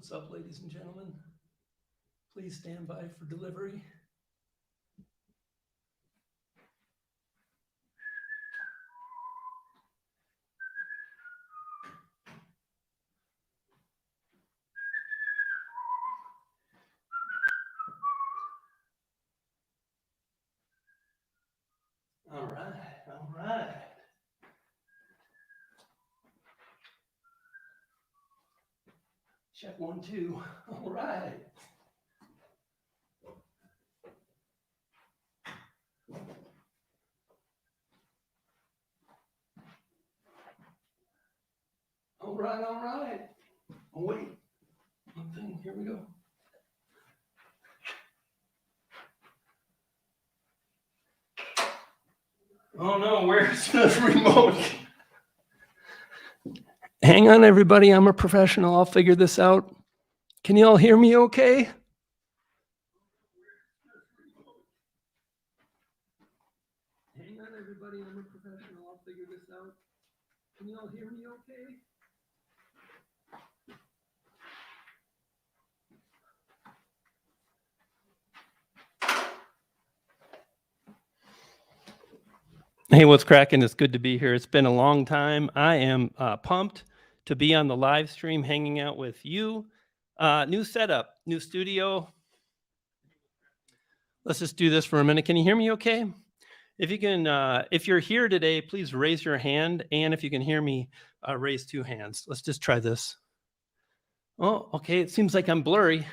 What's up, ladies and gentlemen? Please stand by for delivery. All right, all right. Check 1, 2. All right. All right, all right. Oh, wait. One thing. Here we go. Oh no, where's the remote? Hang on, everybody. I'm a professional. I'll figure this out. Can you all hear me okay? Hang on, everybody. I'm a professional. I'll figure this out. Can you all hear me okay? Hey, what's cracking? It's good to be here. It's been a long time. I am pumped to be on the live stream, hanging out with you. New setup, new studio. Let's just do this for a minute. Can you hear me okay? If you can, if you're here today, please raise your hand. And if you can hear me, raise 2 hands. Let's just try this. Oh, okay. It seems like I'm blurry.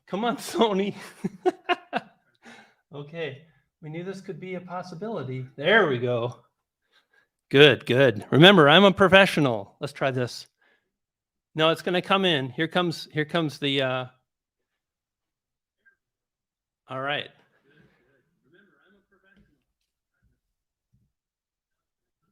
Come on, Sony. Okay. We knew this could be a possibility. There we go. Good, good. Remember, I'm a professional. Let's try this. No, it's going to come in. Here comes the, all right.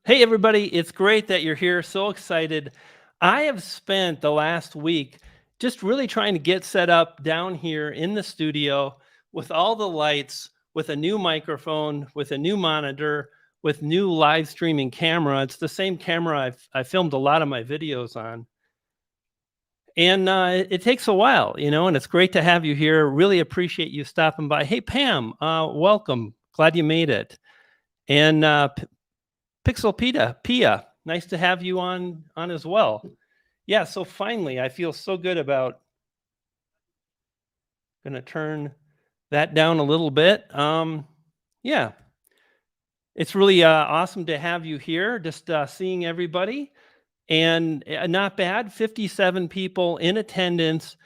Hey, everybody. It's great that you're here. So excited. I have spent the last week just really trying to get set up down here in the studio with all the lights, with a new microphone, with a new monitor, with new live streaming camera. It's the same camera I filmed a lot of my videos on. And it takes a while, you know, and it's great to have you here. Really appreciate you stopping by. Hey, Pam, welcome. Glad you made it. And Pixel Pia, nice to have you on as well. Yeah, so finally, I feel so good about, going to turn that down a little bit. Yeah, it's really awesome to have you here, just seeing everybody. And not bad, 57 people in attendance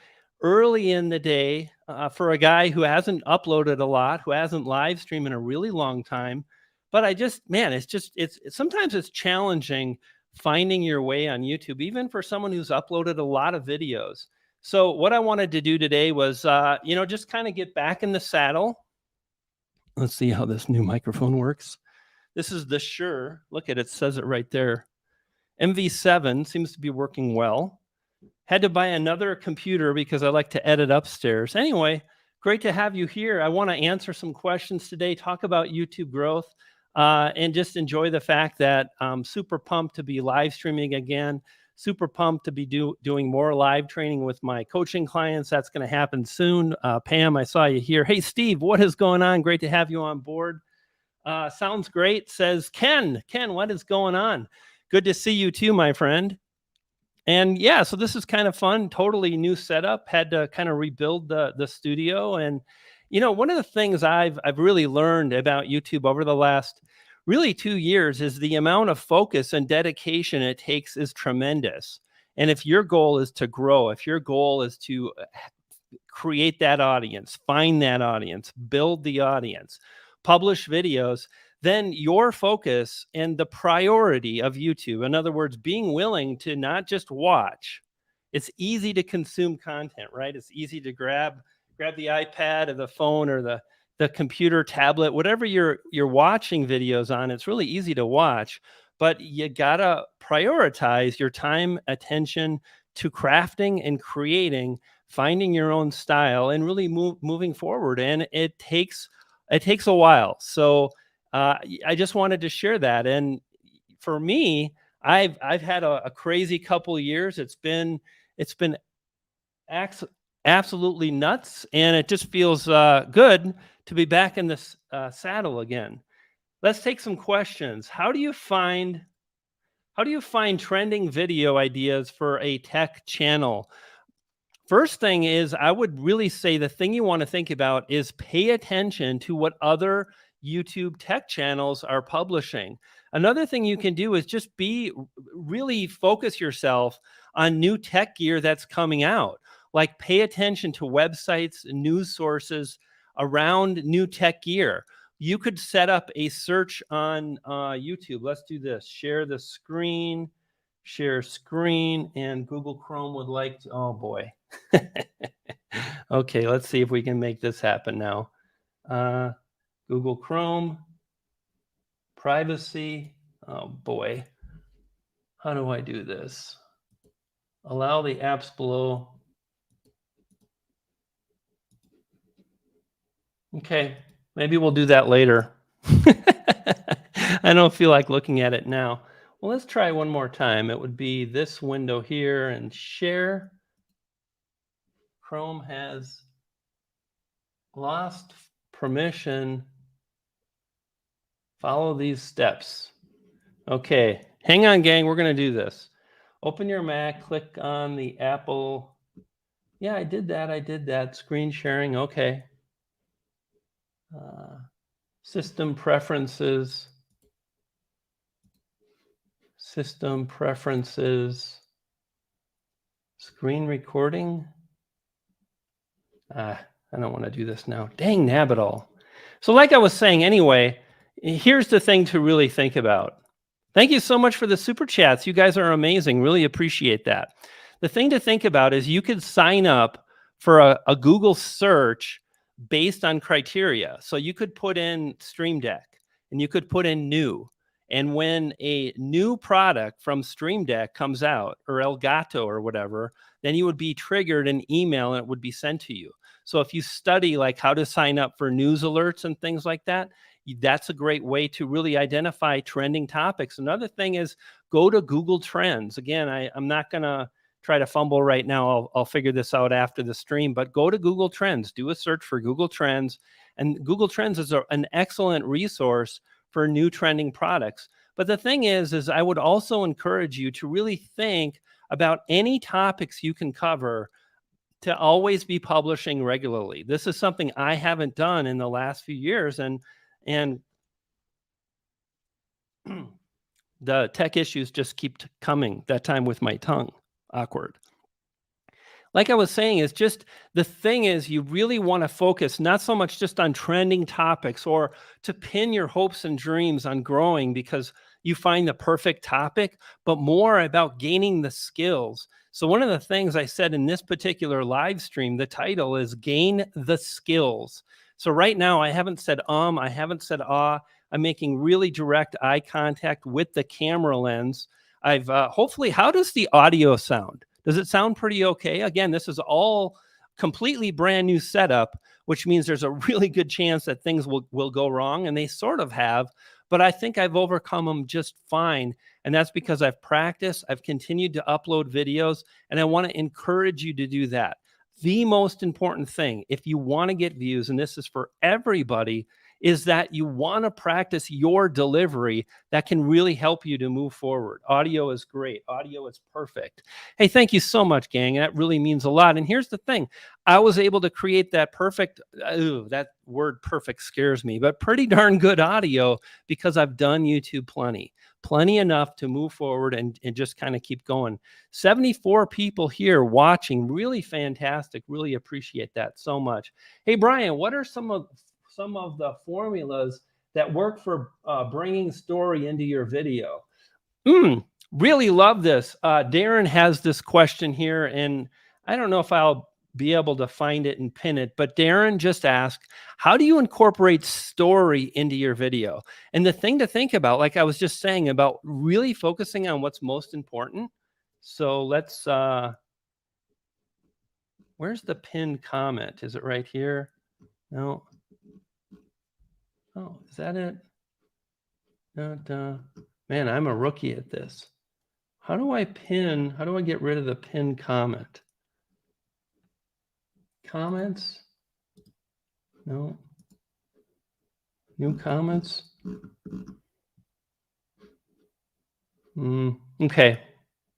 early in the day for a guy who hasn't uploaded a lot, who hasn't live streamed in a really long time. But I just, man, it's sometimes it's challenging finding your way on YouTube, even for someone who's uploaded a lot of videos. So what I wanted to do today was, you know, just kind of get back in the saddle. Let's see how this new microphone works. This is the Shure. Look at it, says it right there. MV7 seems to be working well. Had to buy another computer because I like to edit upstairs. Anyway, great to have you here. I want to answer some questions today, talk about YouTube growth, and just enjoy the fact that I'm super pumped to be live streaming again. Super pumped to be doing more live training with my coaching clients. That's going to happen soon. Pam, I saw you here. Hey, Steve, what is going on? Great to have you on board. Sounds great, says Ken. Ken, what is going on? Good to see you too, my friend. And yeah, so this is kind of fun, totally new setup. Had to kind of rebuild the studio. And, you know, one of the things I've really learned about YouTube over the last really 2 years is the amount of focus and dedication it takes is tremendous. And if your goal is to grow, if your goal is to create that audience, find that audience, build the audience, publish videos, then your focus and the priority of YouTube, in other words, being willing to not just watch, it's easy to consume content, right? It's easy to grab the iPad or the phone or the computer, tablet, whatever you're watching videos on, it's really easy to watch, but you gotta prioritize your time, attention to crafting and creating, finding your own style and really moving forward. And it takes a while. So I just wanted to share that. And for me, I've had a crazy couple of years. It's been ax- absolutely nuts, and it just feels good to be back in this saddle again. Let's take some questions. How do you find trending video ideas for a tech channel? First thing is, I would really say the thing you want to think about is pay attention to what other YouTube tech channels are publishing. Another thing you can do is just really focus yourself on new tech gear that's coming out. Like pay attention to websites, news sources around new tech gear. You could set up a search on YouTube. Let's do this. Share screen, and Google Chrome would like to, oh boy. Okay, let's see if we can make this happen now. Google Chrome, privacy. Oh boy. How do I do this? Allow the apps below. Okay, maybe we'll do that later. I don't feel like looking at it now. Well, let's try one more time. It would be this window here and share. Chrome has lost permission. Follow these steps. Okay, hang on, gang. We're going to do this. Open your Mac, click on the Apple. Yeah, I did that. Screen sharing. Okay. System preferences. Screen recording. I don't want to do this now. Dang nabbit all. So like I was saying anyway, here's the thing to really think about. Thank you so much for the super chats. You guys are amazing. Really appreciate that. The thing to think about is you could sign up for a Google search based on criteria. So you could put in Stream Deck and you could put in new. And when a new product from Stream Deck comes out, or Elgato or whatever, then you would be triggered an email and it would be sent to you. So if you study like how to sign up for news alerts and things like that, that's a great way to really identify trending topics. Another thing is go to Google Trends. Again, I'm not going to try to fumble right now. I'll figure this out after the stream, but go to Google Trends, do a search for Google Trends. And Google Trends is an excellent resource for new trending products. But the thing is I would also encourage you to really think about any topics you can cover to always be publishing regularly. This is something I haven't done in the last few years, and the tech issues just keep coming, that time with my tongue. Awkward. Like I was saying, is just the thing is you really want to focus not so much just on trending topics or to pin your hopes and dreams on growing because you find the perfect topic, but more about gaining the skills. So one of the things I said in this particular live stream, the title is Gain the Skills. So right now I haven't said I haven't said ah. I'm making really direct eye contact with the camera lens. I've hopefully, how does the audio sound? Does it sound pretty okay? Again, this is all completely brand new setup, which means there's a really good chance that things will go wrong, and they sort of have, but I think I've overcome them just fine. And that's because I've practiced, I've continued to upload videos, and I want to encourage you to do that. The most important thing, if you want to get views, and this is for everybody, is that you want to practice your delivery that can really help you to move forward. Audio is great. Audio is perfect. Hey, thank you so much, gang. That really means a lot. And here's the thing. I was able to create that perfect, that word perfect scares me, but pretty darn good audio because I've done YouTube plenty enough to move forward and just kind of keep going. 74 people here watching. Really fantastic. Really appreciate that so much. Hey, Brian, what are some of the formulas that work for bringing story into your video? Really love this. Darren has this question here, and I don't know if I'll be able to find it and pin it, but Darren just asked, how do you incorporate story into your video? And the thing to think about, like I was just saying, about really focusing on what's most important. So let's, where's the pinned comment? Is it right here? No. Oh, is that it? Man, I'm a rookie at this. How do I get rid of the pinned comment? Comments? No. New comments? Okay.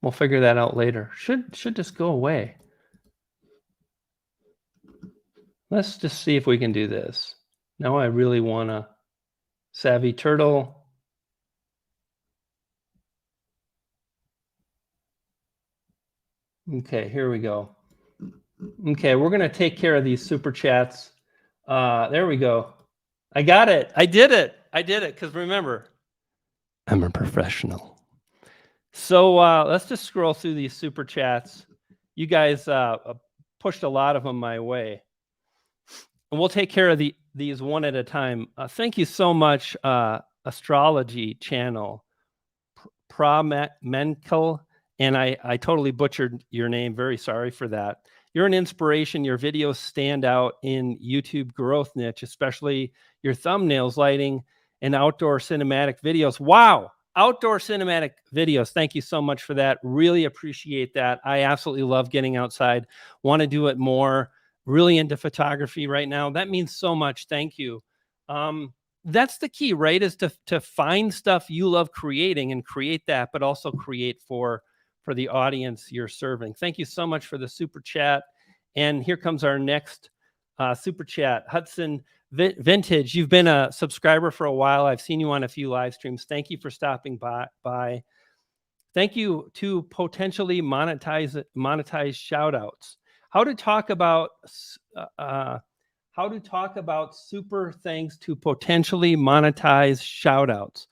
We'll figure that out later. Should just go away. Let's just see if we can do this. Now I really want to Savvy Turtle. Okay, here we go. Okay, we're going to take care of these super chats. There we go. I got it. I did it because remember, I'm a professional. So let's just scroll through these super chats. You guys pushed a lot of them my way. And we'll take care of these one at a time. Thank you so much, Astrology Channel, Menkel, and I totally butchered your name. Very sorry for that. You're an inspiration. Your videos stand out in YouTube growth niche, especially your thumbnails, lighting, and outdoor cinematic videos. Wow. Outdoor cinematic videos. Thank you so much for that. Really appreciate that. I absolutely love getting outside. Want to do it more. Really into photography right now. That means so much. Thank you. That's the key, right? Is to find stuff you love creating and create that, but also create for the audience you're serving. Thank you so much for the super chat. And here comes our next super chat. Hudson Vintage, you've been a subscriber for a while. I've seen you on a few live streams. Thank you for stopping by. Thank you to potentially monetize shout outs. How to talk about super thanks to potentially monetize shout outs.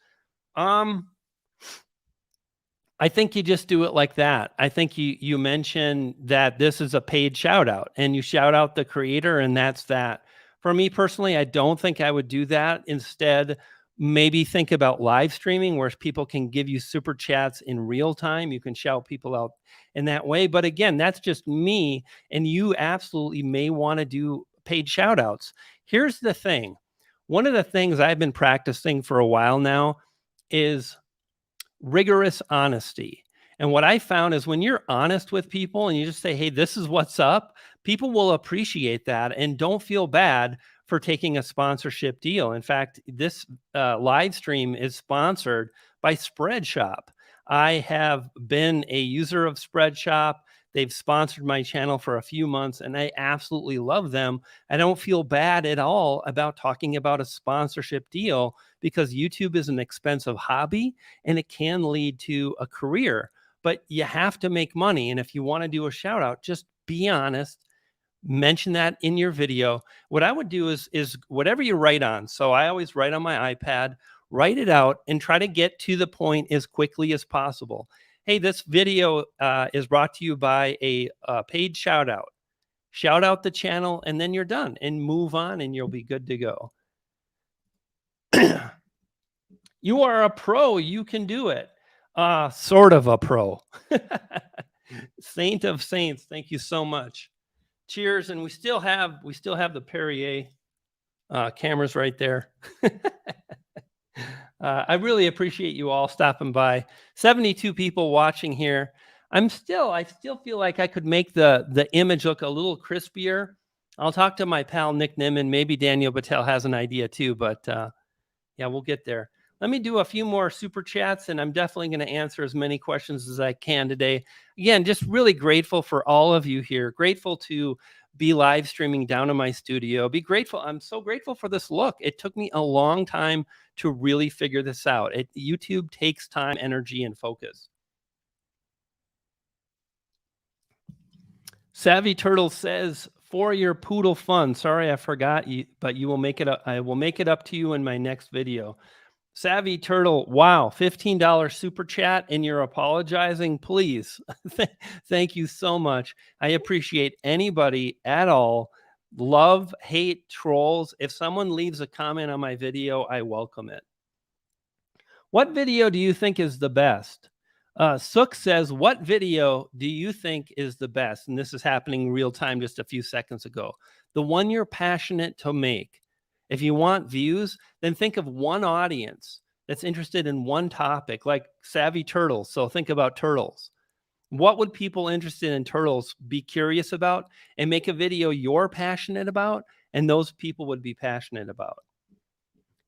I think you just do it like that. I think you mention that this is a paid shout out and you shout out the creator and that's that. For me personally, I don't think I would do that. Instead, maybe think about live streaming where people can give you super chats in real time. You can shout people out in that way. But again, that's just me. And you absolutely may want to do paid shout outs. Here's the thing. One of the things I've been practicing for a while now is rigorous honesty. And what I found is when you're honest with people and you just say, hey, this is what's up, people will appreciate that and don't feel bad for taking a sponsorship deal. In fact, this live stream is sponsored by Spreadshop. I have been a user of Spreadshop. They've sponsored my channel for a few months and I absolutely love them. I don't feel bad at all about talking about a sponsorship deal because YouTube is an expensive hobby and it can lead to a career, but you have to make money. And if you want to do a shout out, just be honest, mention that in your video. What I would do is whatever you write on. So I always write on my iPad, write it out and try to get to the point as quickly as possible. Hey, this video is brought to you by a paid shout out. Shout out the channel and then you're done and move on and you'll be good to go. You are a pro. You can do it. Sort of a pro. Saint of saints. Thank you so much. Cheers. And we still have the Perrier cameras right there. I really appreciate you all stopping by. 72 people watching here. I still feel like I could make the image look a little crispier. I'll talk to my pal Nick Nimmin. Maybe Daniel Patel has an idea too, but yeah, we'll get there. Let me do a few more super chats, and I'm definitely going to answer as many questions as I can today. Again, just really grateful for all of you here. Grateful to be live streaming down in my studio. Be grateful. I'm so grateful for this look. It took me a long time to really figure this out. YouTube takes time, energy, and focus. Savvy Turtle says, for your poodle fun. Sorry, I forgot you, but you will make it up. I will make it up to you in my next video. Savvy Turtle, wow, $15 super chat and you're apologizing. Please. Thank you so much. I appreciate anybody at all. Love, hate, trolls. If someone leaves a comment on my video, I welcome it. What video do you think is the best? Sook says, what video do you think is the best? And this is happening real time just a few seconds ago. The one you're passionate to make. If you want views, then think of one audience that's interested in one topic, like savvy turtles. So think about turtles. What would people interested in turtles be curious about, and make a video you're passionate about and those people would be passionate about?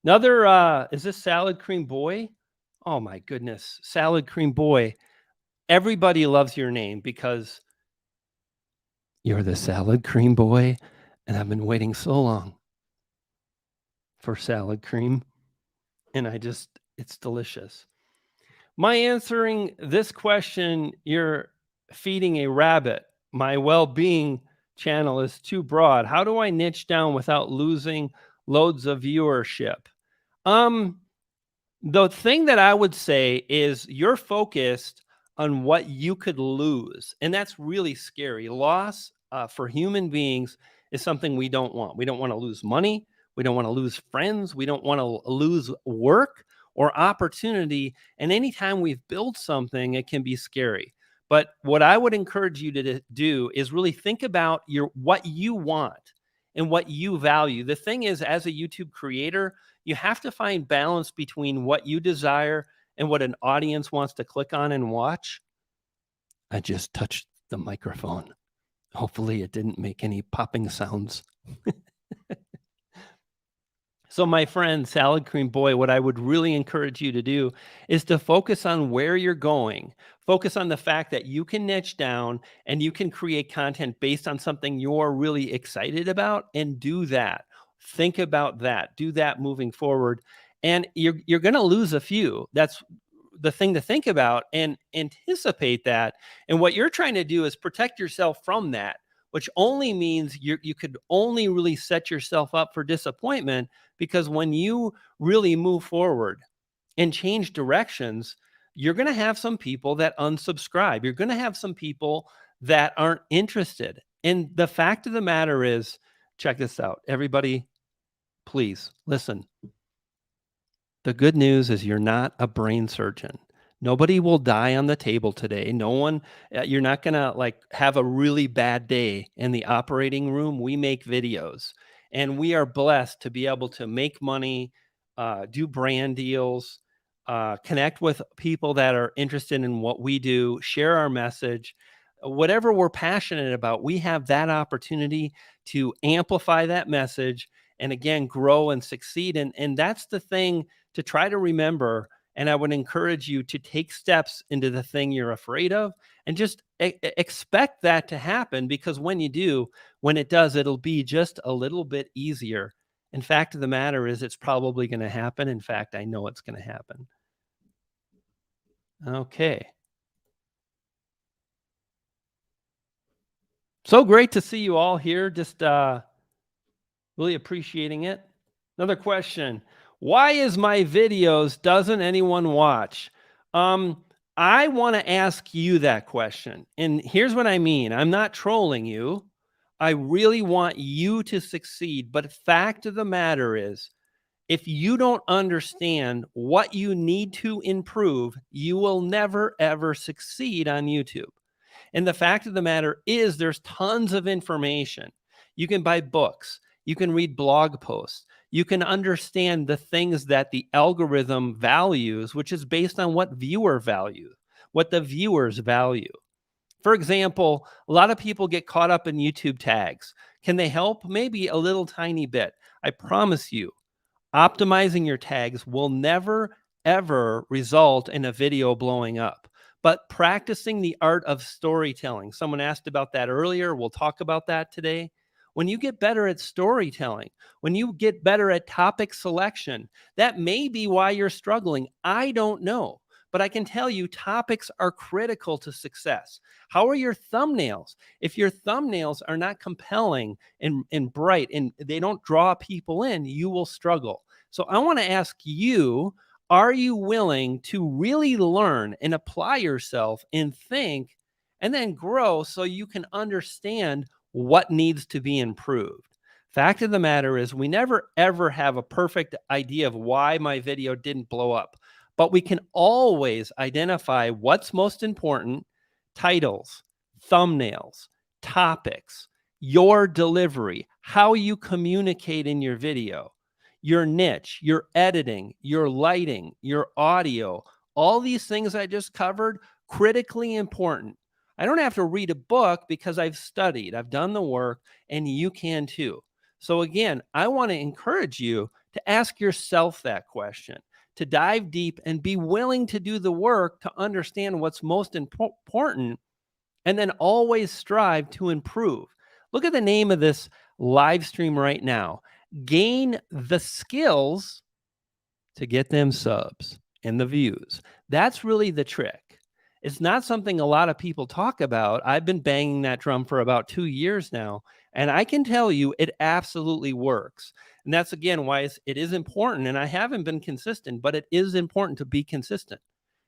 Another, is this Salad Cream Boy? Oh my goodness, Salad Cream Boy. Everybody loves your name because you're the Salad Cream Boy, and I've been waiting so long for salad cream, and it's delicious. My answering this question, you're feeding a rabbit. My well-being channel is too broad. How do I niche down without losing loads of viewership? Um, The thing that I would say is you're focused on what you could lose, and that's really scary. Loss, for human beings, is something we don't want. We don't want to lose money. We don't want to lose friends. We don't want to lose work or opportunity. And anytime we've built something, it can be scary. But what I would encourage you to do is really think about what you want and what you value. The thing is, as a YouTube creator, you have to find balance between what you desire and what an audience wants to click on and watch. I just touched the microphone. Hopefully it didn't make any popping sounds. So my friend, Salad Cream Boy, what I would really encourage you to do is to focus on where you're going. Focus on the fact that you can niche down and you can create content based on something you're really excited about, and do that. Think about that. Do that moving forward. And you're going to lose a few. That's the thing to think about, and anticipate that. And what you're trying to do is protect yourself from that, which only means you could only really set yourself up for disappointment, because when you really move forward and change directions, you're going to have some people that unsubscribe. You're going to have some people that aren't interested. And the fact of the matter is, check this out. Everybody, please listen. The good news is you're not a brain surgeon. Nobody will die on the table today. No one, you're not going to like have a really bad day in the operating room. We make videos, and we are blessed to be able to make money, do brand deals, connect with people that are interested in what we do, share our message. Whatever we're passionate about, we have that opportunity to amplify that message and again, grow and succeed. And that's the thing to try to remember. And I would encourage you to take steps into the thing you're afraid of, and just expect that to happen, because when you do, when it does, it'll be just a little bit easier. In fact of the matter is, it's probably going to happen. In fact, I know it's going to happen. Okay. So great to see you all here. Just really appreciating it. Another question. Why is my videos doesn't anyone watch? I want to ask you that question. And here's what I mean. I'm not trolling you. I really want you to succeed. But fact of the matter is, if you don't understand what you need to improve, you will never, ever succeed on YouTube. And the fact of the matter is, there's tons of information. You can buy books. You can read blog posts. You can understand the things that the algorithm values, which is based on what viewer value, what the viewers value. For example, a lot of people get caught up in YouTube tags. Can they help? Maybe a little tiny bit. I promise you, optimizing your tags will never, ever result in a video blowing up. But practicing the art of storytelling, someone asked about that earlier. We'll talk about that today. When you get better at storytelling, when you get better at topic selection, that may be why you're struggling. I don't know. But I can tell you, topics are critical to success. How are your thumbnails? If your thumbnails are not compelling and bright and they don't draw people in, you will struggle. So I want to ask you, are you willing to really learn and apply yourself and think and then grow so you can understand what needs to be improved? Fact of the matter is, we never ever have a perfect idea of why my video didn't blow up, but we can always identify what's most important: titles, thumbnails, topics, your delivery, how you communicate in your video. your niche, your editing, your lighting, your audio, all these things I just covered, critically important. I don't have to read a book because I've studied, I've done the work, and you can too. So again, I want to encourage you to ask yourself that question, to dive deep and be willing to do the work to understand what's most important, and then always strive to improve. Look at the name of this live stream right now. Gain the skills to get them subs and the views. That's really the trick. It's not something a lot of people talk about. I've been banging that drum for about 2 years now, and I can tell you it absolutely works. And that's again why it is important. And I haven't been consistent, but it is important to be consistent.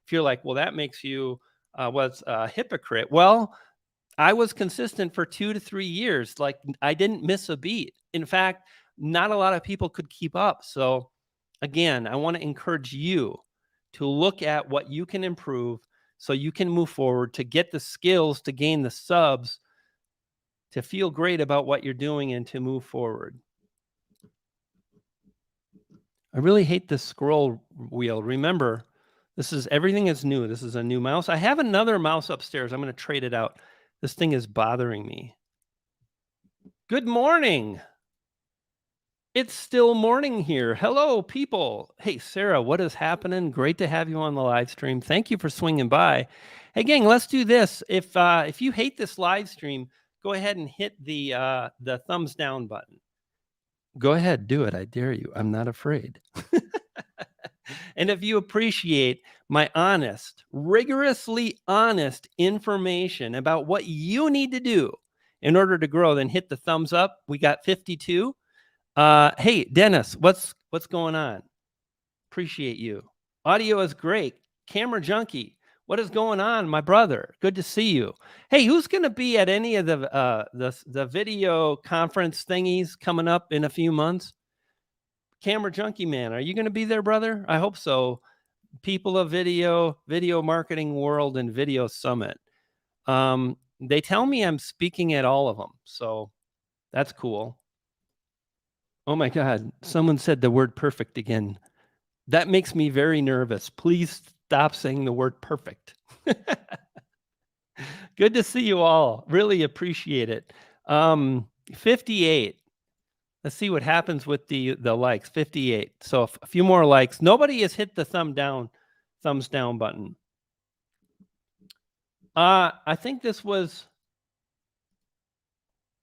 If you're like, well, that makes you what's a hypocrite? Well, I was consistent for 2 to 3 years. Like I didn't miss a beat. In fact, not a lot of people could keep up. So again, I want to encourage you to look at what you can improve so you can move forward, to get the skills, to gain the subs, to feel great about what you're doing, and to move forward. I really hate this scroll wheel. Remember, everything is new. This is a new mouse. I have another mouse upstairs. I'm going to trade it out. This thing is bothering me. Good morning. It's still morning here. Hello, people. Hey, Sarah, what is happening? Great to have you on the live stream. Thank you for swinging by. Hey, gang, let's do this. If you hate this live stream, go ahead and hit the thumbs down button. Go ahead, do it. I dare you. I'm not afraid. And if you appreciate my honest, rigorously honest information about what you need to do in order to grow, then hit the thumbs up. We got 52. Hey, Dennis, what's going on? Appreciate you. Audio is great. Camera junkie, what is going on, my brother? Good to see you. Hey, who's going to be at any of the video conference thingies coming up in a few months? Camera junkie man, are you going to be there, brother? I hope so. People of video marketing world, and video summit. They tell me I'm speaking at all of them, so that's cool. Oh my God, someone said the word perfect again. That makes me very nervous. Please stop saying the word perfect. Good to see you all. Really appreciate it. 58. Let's see what happens with the likes. 58. So a few more likes. Nobody has hit the thumbs down button. I think this was.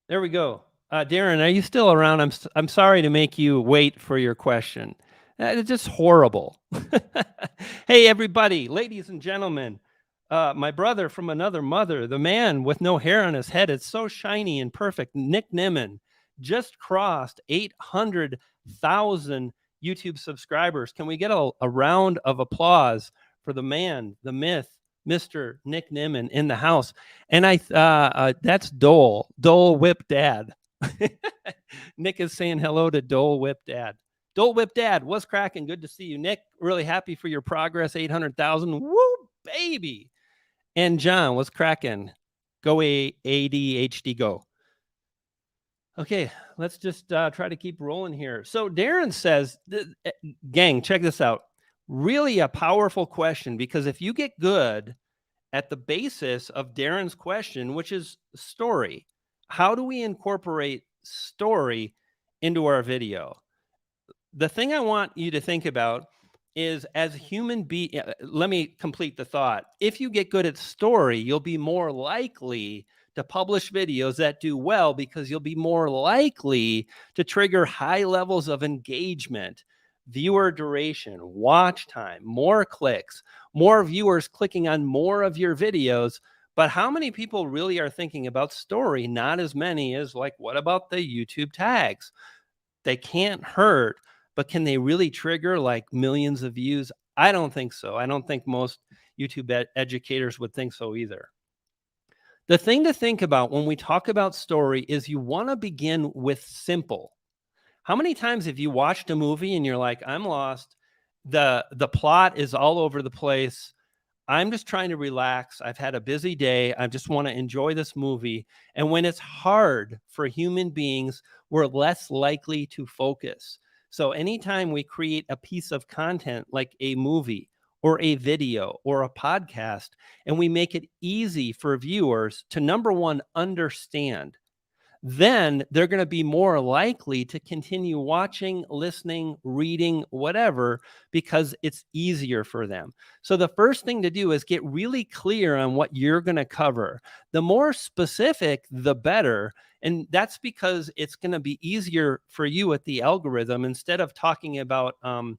There we go. Darren, are you still around? I'm sorry to make you wait for your question. It's just horrible. Hey, everybody, ladies and gentlemen, my brother from another mother, the man with no hair on his head, it's so shiny and perfect, Nick Nimmin, just crossed 800,000 YouTube subscribers. Can we get a round of applause for the man, the myth, Mr. Nick Nimmin in the house? And that's Dole Whip Dad. Nick is saying hello to Dole Whip Dad. Dole Whip Dad, what's cracking? Good to see you, Nick. Really happy for your progress. 800,000. Woo, baby. And John, what's cracking? Go ADHD, go. Okay, let's just try to keep rolling here. So Darren says, gang, check this out. Really a powerful question, because if you get good at the basis of Darren's question, which is story, how do we incorporate story into our video? The thing I want you to think about is, as human being, let me complete the thought. If you get good at story, you'll be more likely to publish videos that do well, because you'll be more likely to trigger high levels of engagement, viewer duration, watch time, more clicks, more viewers clicking on more of your videos. But how many people really are thinking about story? Not as many as, like, what about the YouTube tags? They can't hurt, but can they really trigger like millions of views? I don't think so. I don't think most YouTube educators would think so either. The thing to think about when we talk about story is you want to begin with simple. How many times have you watched a movie and you're like, I'm lost. The plot is all over the place. I'm just trying to relax. I've had a busy day. I just want to enjoy this movie. And when it's hard for human beings, we're less likely to focus. So anytime we create a piece of content like a movie or a video or a podcast, and we make it easy for viewers to, number one, understand, then they're going to be more likely to continue watching, listening, reading, whatever, because it's easier for them. So the first thing to do is get really clear on what you're going to cover. The more specific, the better. And that's because it's going to be easier for you with the algorithm. Instead of talking about, well,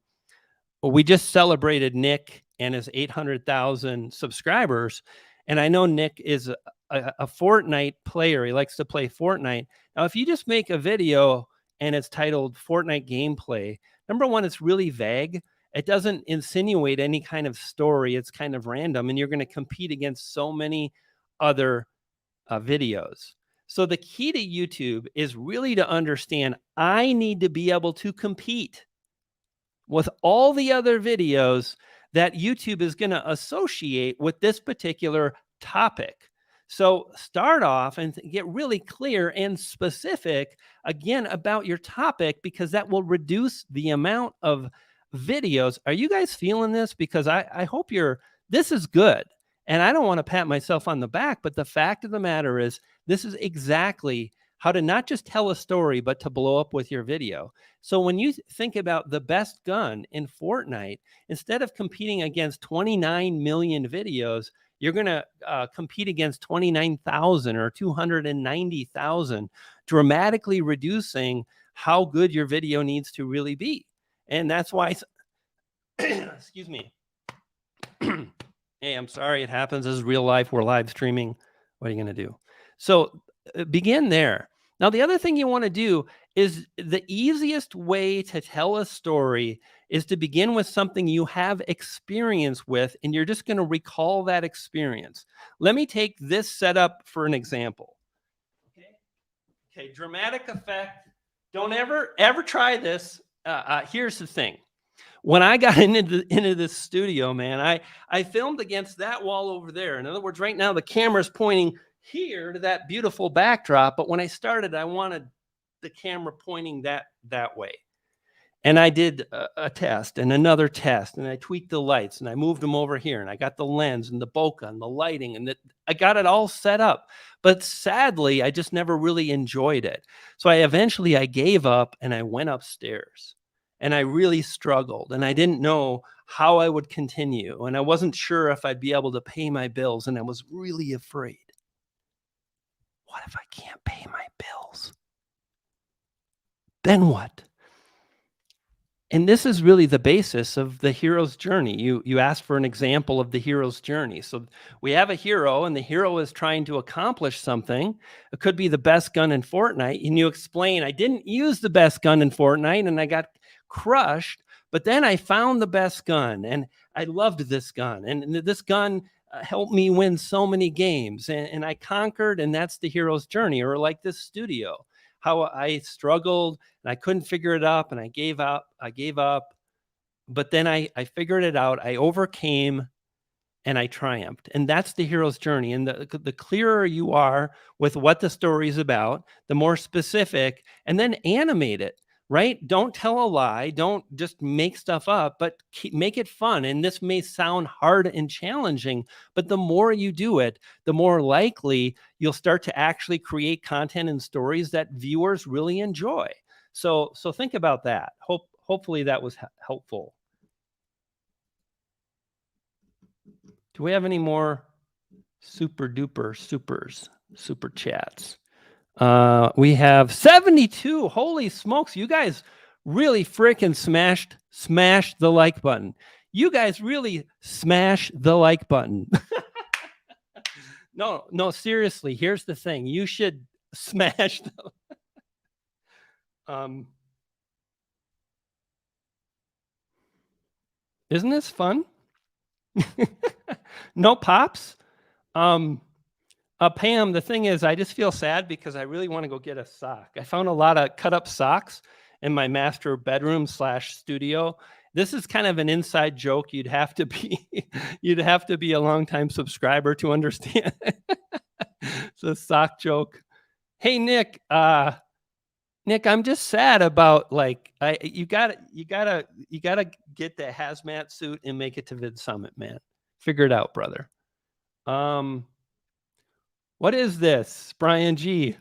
we just celebrated Nick and his 800,000 subscribers. And I know Nick is a Fortnite player. He likes to play Fortnite. Now, if you just make a video and it's titled Fortnite gameplay, number one, it's really vague. It doesn't insinuate any kind of story. It's kind of random, and you're going to compete against so many other videos. So the key to YouTube is really to understand I need to be able to compete with all the other videos that YouTube is going to associate with this particular topic. So start off and get really clear and specific again about your topic, because that will reduce the amount of videos. Are you guys feeling this? Because I hope this is good. And I don't want to pat myself on the back, but the fact of the matter is this is exactly how to not just tell a story, but to blow up with your video. So when you think about the best gun in Fortnite, instead of competing against 29 million videos, you're going to compete against 29,000 or 290,000, dramatically reducing how good your video needs to really be. And that's why, excuse me. Hey, I'm sorry it happens. This is real life. We're live streaming. What are you going to do? So begin there. Now, the other thing you want to do is the easiest way to tell a story is to begin with something you have experience with, and you're just going to recall that experience. Let me take this setup for an example. Okay, dramatic effect. Don't ever try this. Here's the thing. When I got into this studio, man, I filmed against that wall over there. In other words, right now the camera's pointing here to that beautiful backdrop, but when I started, I wanted the camera pointing that way. And I did a test and another test, and I tweaked the lights and I moved them over here, and I got the lens and the bokeh and the lighting, and I got it all set up. But sadly, I just never really enjoyed it. So I gave up and I went upstairs. And I really struggled, and I didn't know how I would continue, and I wasn't sure if I'd be able to pay my bills, and I was really afraid. What if I can't pay my bills? Then what? And this is really the basis of the hero's journey. You asked for an example of the hero's journey. So we have a hero, and the hero is trying to accomplish something. It could be the best gun in Fortnite, and you explain, I didn't use the best gun in Fortnite, and I got crushed, but then I found the best gun, and I loved this gun, and this gun helped me win so many games, and I conquered, and that's the hero's journey. Or like this studio, how I struggled and I couldn't figure it out, and I gave up, but then I figured it out, I overcame, and I triumphed. And that's the hero's journey. And the clearer you are with what the story is about, the more specific, and then animate it. Right? Don't tell a lie. Don't just make stuff up, but make it fun. And this may sound hard and challenging, but the more you do it, the more likely you'll start to actually create content and stories that viewers really enjoy. So think about that. Hopefully that was helpful. Do we have any more super chats? We have 72. Holy smokes. You guys really freaking smashed the like button. You guys really smash the like button. No, seriously. Here's the thing. You should smash isn't this fun? No pops? Pam, the thing is, I just feel sad because I really want to go get a sock. I found a lot of cut up socks in my master bedroom / studio. This is kind of an inside joke. You'd have to be a longtime subscriber to understand. It's a sock joke. Hey, Nick, Nick, I'm just sad about like you gotta get the hazmat suit and make it to Vid Summit, man. Figure it out, brother. Um, what is this? Brian G.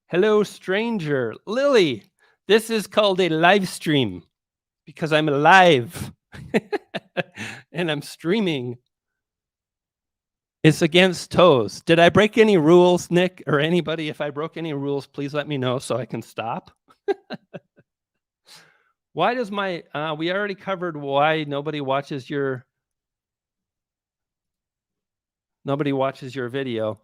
Hello, stranger. Lily. This is called a live stream because I'm live and I'm streaming. It's against toes. Did I break any rules, Nick, or anybody? If I broke any rules, please let me know so I can stop. Why does my we already covered why nobody watches your video.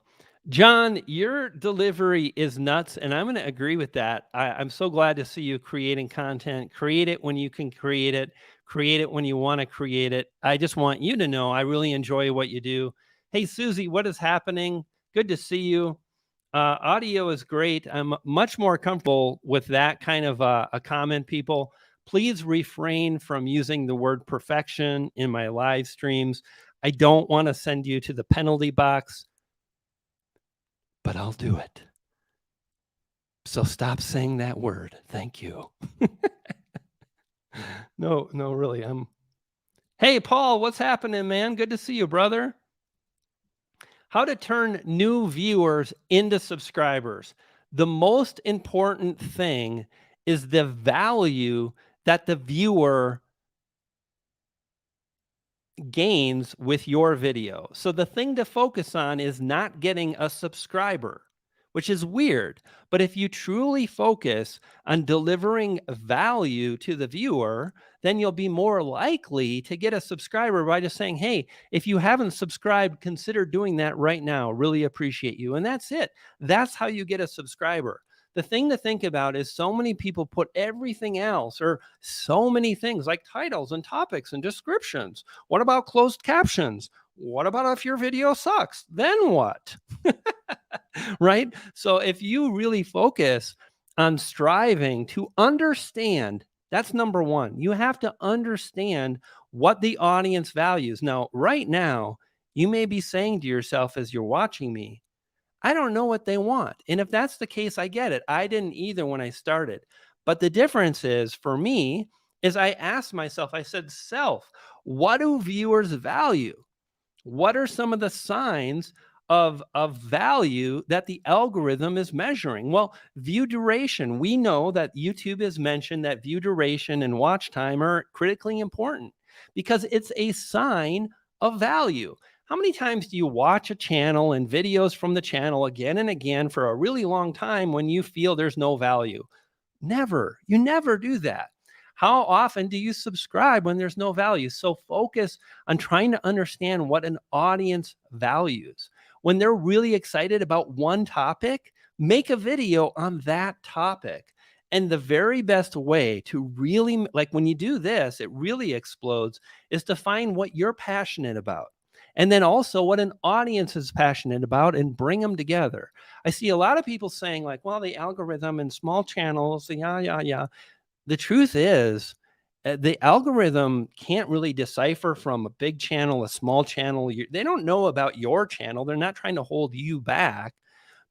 John, your delivery is nuts, and I'm going to agree with that. I'm so glad to see you creating content. Create it when you can create it. Create it when you want to create it. I just want you to know I really enjoy what you do. Hey, Susie, what is happening? Good to see you. Audio is great. I'm much more comfortable with that kind of a comment, people. Please refrain from using the word perfection in my live streams. I don't want to send you to the penalty box, but I'll do it. So stop saying that word. Thank you. No, really. Hey, Paul, what's happening, man? Good to see you, brother. How to turn new viewers into subscribers. The most important thing is the value that the viewer gains with your video. So the thing to focus on is not getting a subscriber, which is weird. But if you truly focus on delivering value to the viewer, then you'll be more likely to get a subscriber by just saying, hey, if you haven't subscribed, consider doing that right now. Really appreciate you. And that's it. That's how you get a subscriber. The thing to think about is so many people put everything else or so many things like titles and topics and descriptions. What about closed captions? What about if your video sucks? Then what? Right? So if you really focus on striving to understand, that's number one. You have to understand what the audience values. Now, right now, you may be saying to yourself as you're watching me, I don't know what they want. And if that's the case, I get it. I didn't either when I started. But the difference is for me is I asked myself, I said, self, what do viewers value? What are some of the signs of value that the algorithm is measuring? Well, view duration. We know that YouTube has mentioned that view duration and watch time are critically important because it's a sign of value. How many times do you watch a channel and videos from the channel again and again for a really long time when you feel there's no value? Never. You never do that. How often do you subscribe when there's no value? So focus on trying to understand what an audience values. When they're really excited about one topic, make a video on that topic. And the very best way to really, like when you do this, it really explodes, is to find what you're passionate about. And then also what an audience is passionate about and bring them together. I see a lot of people saying like, well, the algorithm and small channels, yeah. The truth is, the algorithm can't really decipher from a big channel, a small channel. They don't know about your channel. They're not trying to hold you back.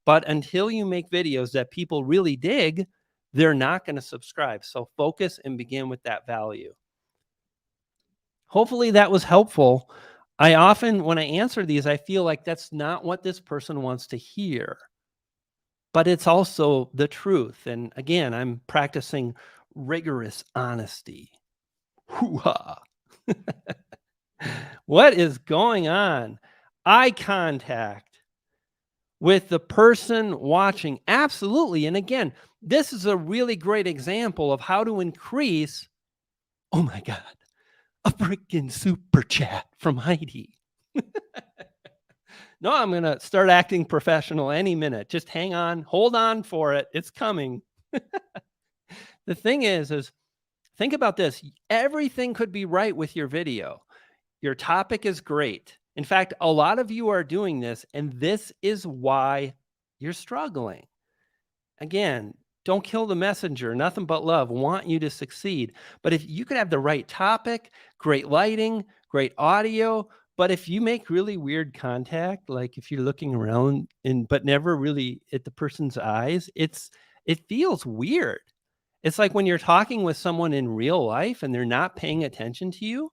But until you make videos that people really dig, they're not going to subscribe. So focus and begin with that value. Hopefully that was helpful. I often, when I answer these, I feel like that's not what this person wants to hear. But it's also the truth. And again, I'm practicing rigorous honesty. Hoo-ha. What is going on? Eye contact with the person watching. Absolutely. And again, this is a really great example of how to increase. Oh my God, a freaking super chat from Heidi. No, I'm going to start acting professional any minute. Just hang on, hold on for it. It's coming. The thing is think about this. Everything could be right with your video. Your topic is great. In fact, a lot of you are doing this, and this is why you're struggling. Again, don't kill the messenger. Nothing but love. Want you to succeed. But if you could have the right topic, great lighting, great audio, but if you make really weird contact, like if you're looking around but never really at the person's eyes, it feels weird. It's like when you're talking with someone in real life and they're not paying attention to you,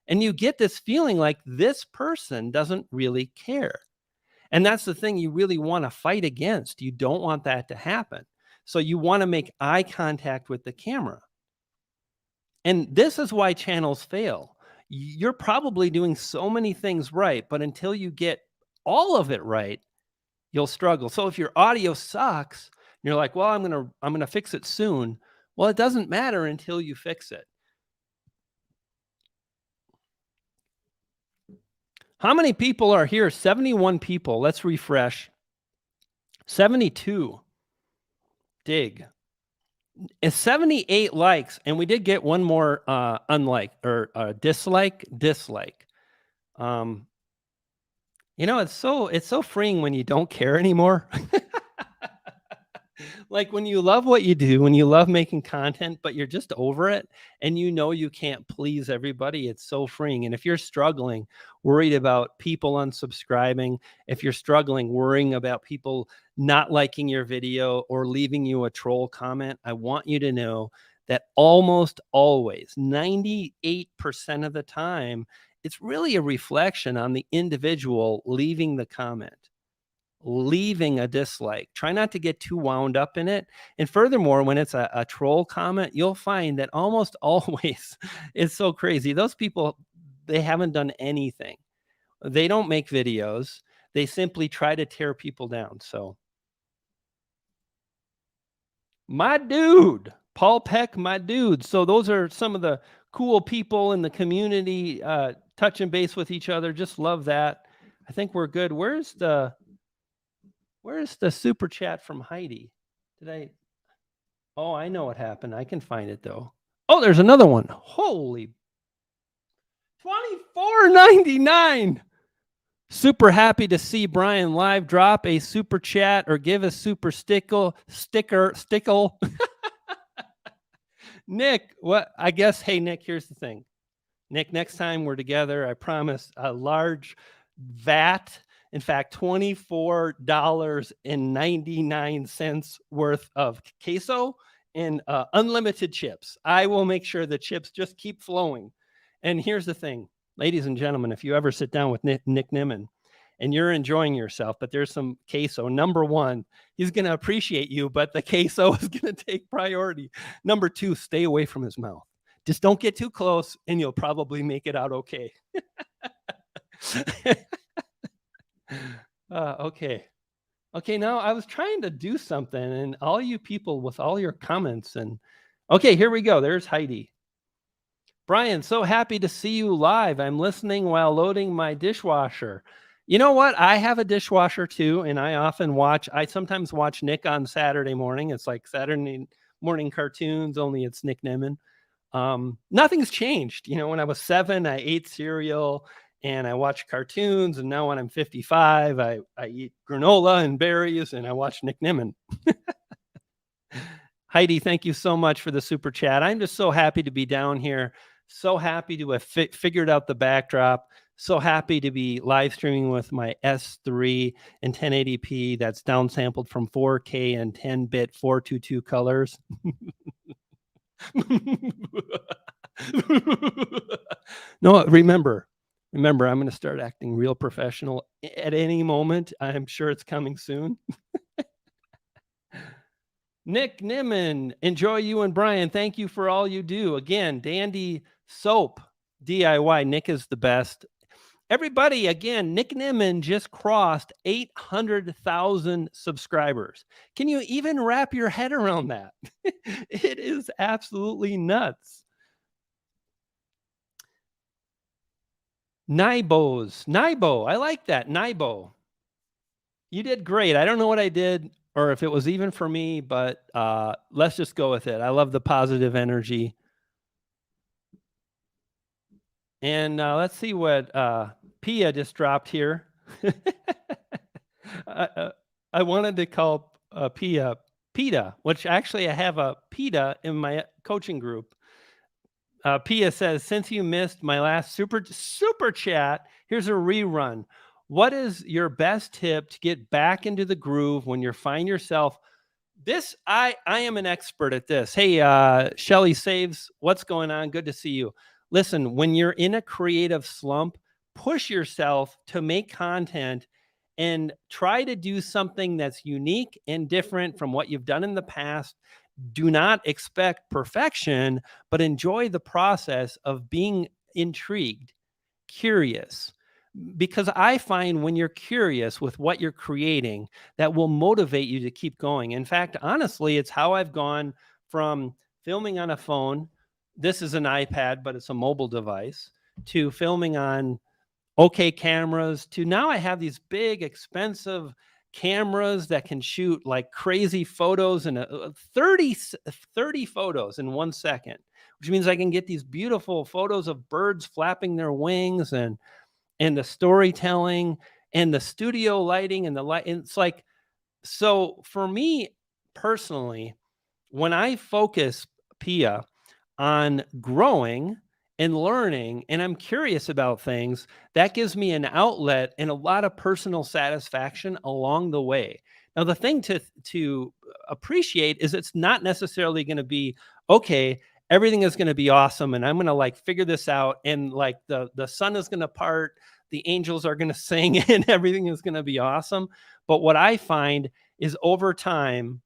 and you get this feeling like this person doesn't really care. And that's the thing you really want to fight against. You don't want that to happen. So you want to make eye contact with the camera. And this is why channels fail. You're probably doing so many things right, but until you get all of it right, you'll struggle. So if your audio sucks, you're like, "Well, I'm going to fix it soon." Well, it doesn't matter until you fix it. How many people are here? 71 people. Let's refresh. 72. Dig. It's 78 likes, and we did get one more unlike or dislike. Um, it's so freeing when you don't care anymore. Like when you love what you do, when you love making content, but you're just over it and you can't please everybody, it's so freeing. And if you're struggling, worried about people unsubscribing, if you're struggling, worrying about people not liking your video or leaving you a troll comment, I want you to know that almost always, 98% of the time, it's really a reflection on the individual leaving the comment, leaving a dislike. Try not to get too wound up in it. And furthermore, when it's a troll comment, you'll find that almost always it's so crazy. Those people, they haven't done anything. They don't make videos. They simply try to tear people down. So, my dude, Paul Peck, my dude. So, those are some of the cool people in the community touching base with each other. Just love that. I think we're good. Where's the super chat from Heidi? Oh, I know what happened. I can find it though. Oh, there's another one. Holy, $24.99. Super happy to see Brian live. Drop a super chat or give a super stickle. Nick, what? I guess, hey, Nick, here's the thing. Nick, next time we're together, I promise a large vat, in fact, $24.99 worth of queso and unlimited chips. I will make sure the chips just keep flowing. And here's the thing, ladies and gentlemen, if you ever sit down with Nick Nimmin and you're enjoying yourself, but there's some queso, number one, he's going to appreciate you, but the queso is going to take priority. Number two, stay away from his mouth. Just don't get too close and you'll probably make it out okay. Okay. Okay, now I was trying to do something and all you people with all your comments and okay, here we go. There's Heidi. Brian, so happy to see you live. I'm listening while loading my dishwasher. You know what? I have a dishwasher too, and I sometimes watch Nick on Saturday morning. It's like Saturday morning cartoons, only it's Nick Nimmin. Nothing's changed. When I was 7, I ate cereal and I watched cartoons. And now when I'm 55, I eat granola and berries and I watch Nick Nimmin. Heidi, thank you so much for the super chat. I'm just so happy to be down here. So happy to have figured out the backdrop. So happy to be live streaming with my S3 and 1080p that's downsampled from 4K and 10-bit 422 colors. No, remember, I'm going to start acting real professional at any moment. I'm sure it's coming soon. Nick Nimmin, enjoy you and Brian. Thank you for all you do. Again, Dandy Soap DIY. Nick is the best. Everybody, again, Nick Nimmin just crossed 800,000 subscribers. Can you even wrap your head around that? It is absolutely nuts. Nibo, I like that. Nibo, you did great. I don't know what I did or if it was even for me, but let's just go with it. I love the positive energy. And let's see what Pia just dropped here. I wanted to call Pia PETA, which actually I have a PETA in my coaching group. Pia says, since you missed my last super chat, here's a rerun. What is your best tip to get back into the groove when you find yourself This I am an expert at this. Hey, Shelly Saves, what's going on? Good to see you. Listen, when you're in a creative slump, push yourself to make content and try to do something that's unique and different from what you've done in the past. Do not expect perfection, but enjoy the process of being intrigued, curious, because I find when you're curious with what you're creating, that will motivate you to keep going. In fact, honestly, it's how I've gone from filming on a phone. This is an iPad, but it's a mobile device, to filming on okay cameras, to now I have these big, expensive cameras that can shoot like crazy photos and 30 photos in 1 second, which means I can get these beautiful photos of birds flapping their wings, and the storytelling and the studio lighting and the light. It's like, so for me personally, when I focus, Pia, on growing and learning, and I'm curious about things, that gives me an outlet and a lot of personal satisfaction along the way. Now, the thing to appreciate is it's not necessarily going to be okay. Everything is going to be awesome, and I'm going to like figure this out, and like the sun is going to part, the angels are going to sing, and everything is going to be awesome. But what I find is over time,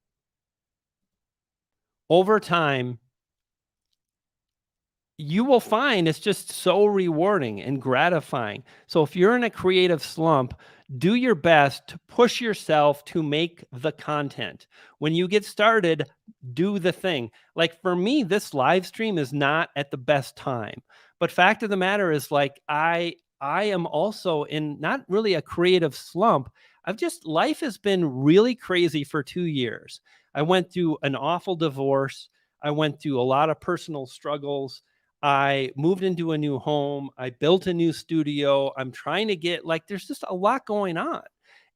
you will find it's just so rewarding and gratifying. So if you're in a creative slump, do your best to push yourself to make the content. When you get started, do the thing. Like for me, this live stream is not at the best time. But fact of the matter is, like, I am also in not really a creative slump. I've just, life has been really crazy for 2 years. I went through an awful divorce. I went through a lot of personal struggles. I moved into a new home. I built a new studio. I'm trying to get, like, there's just a lot going on.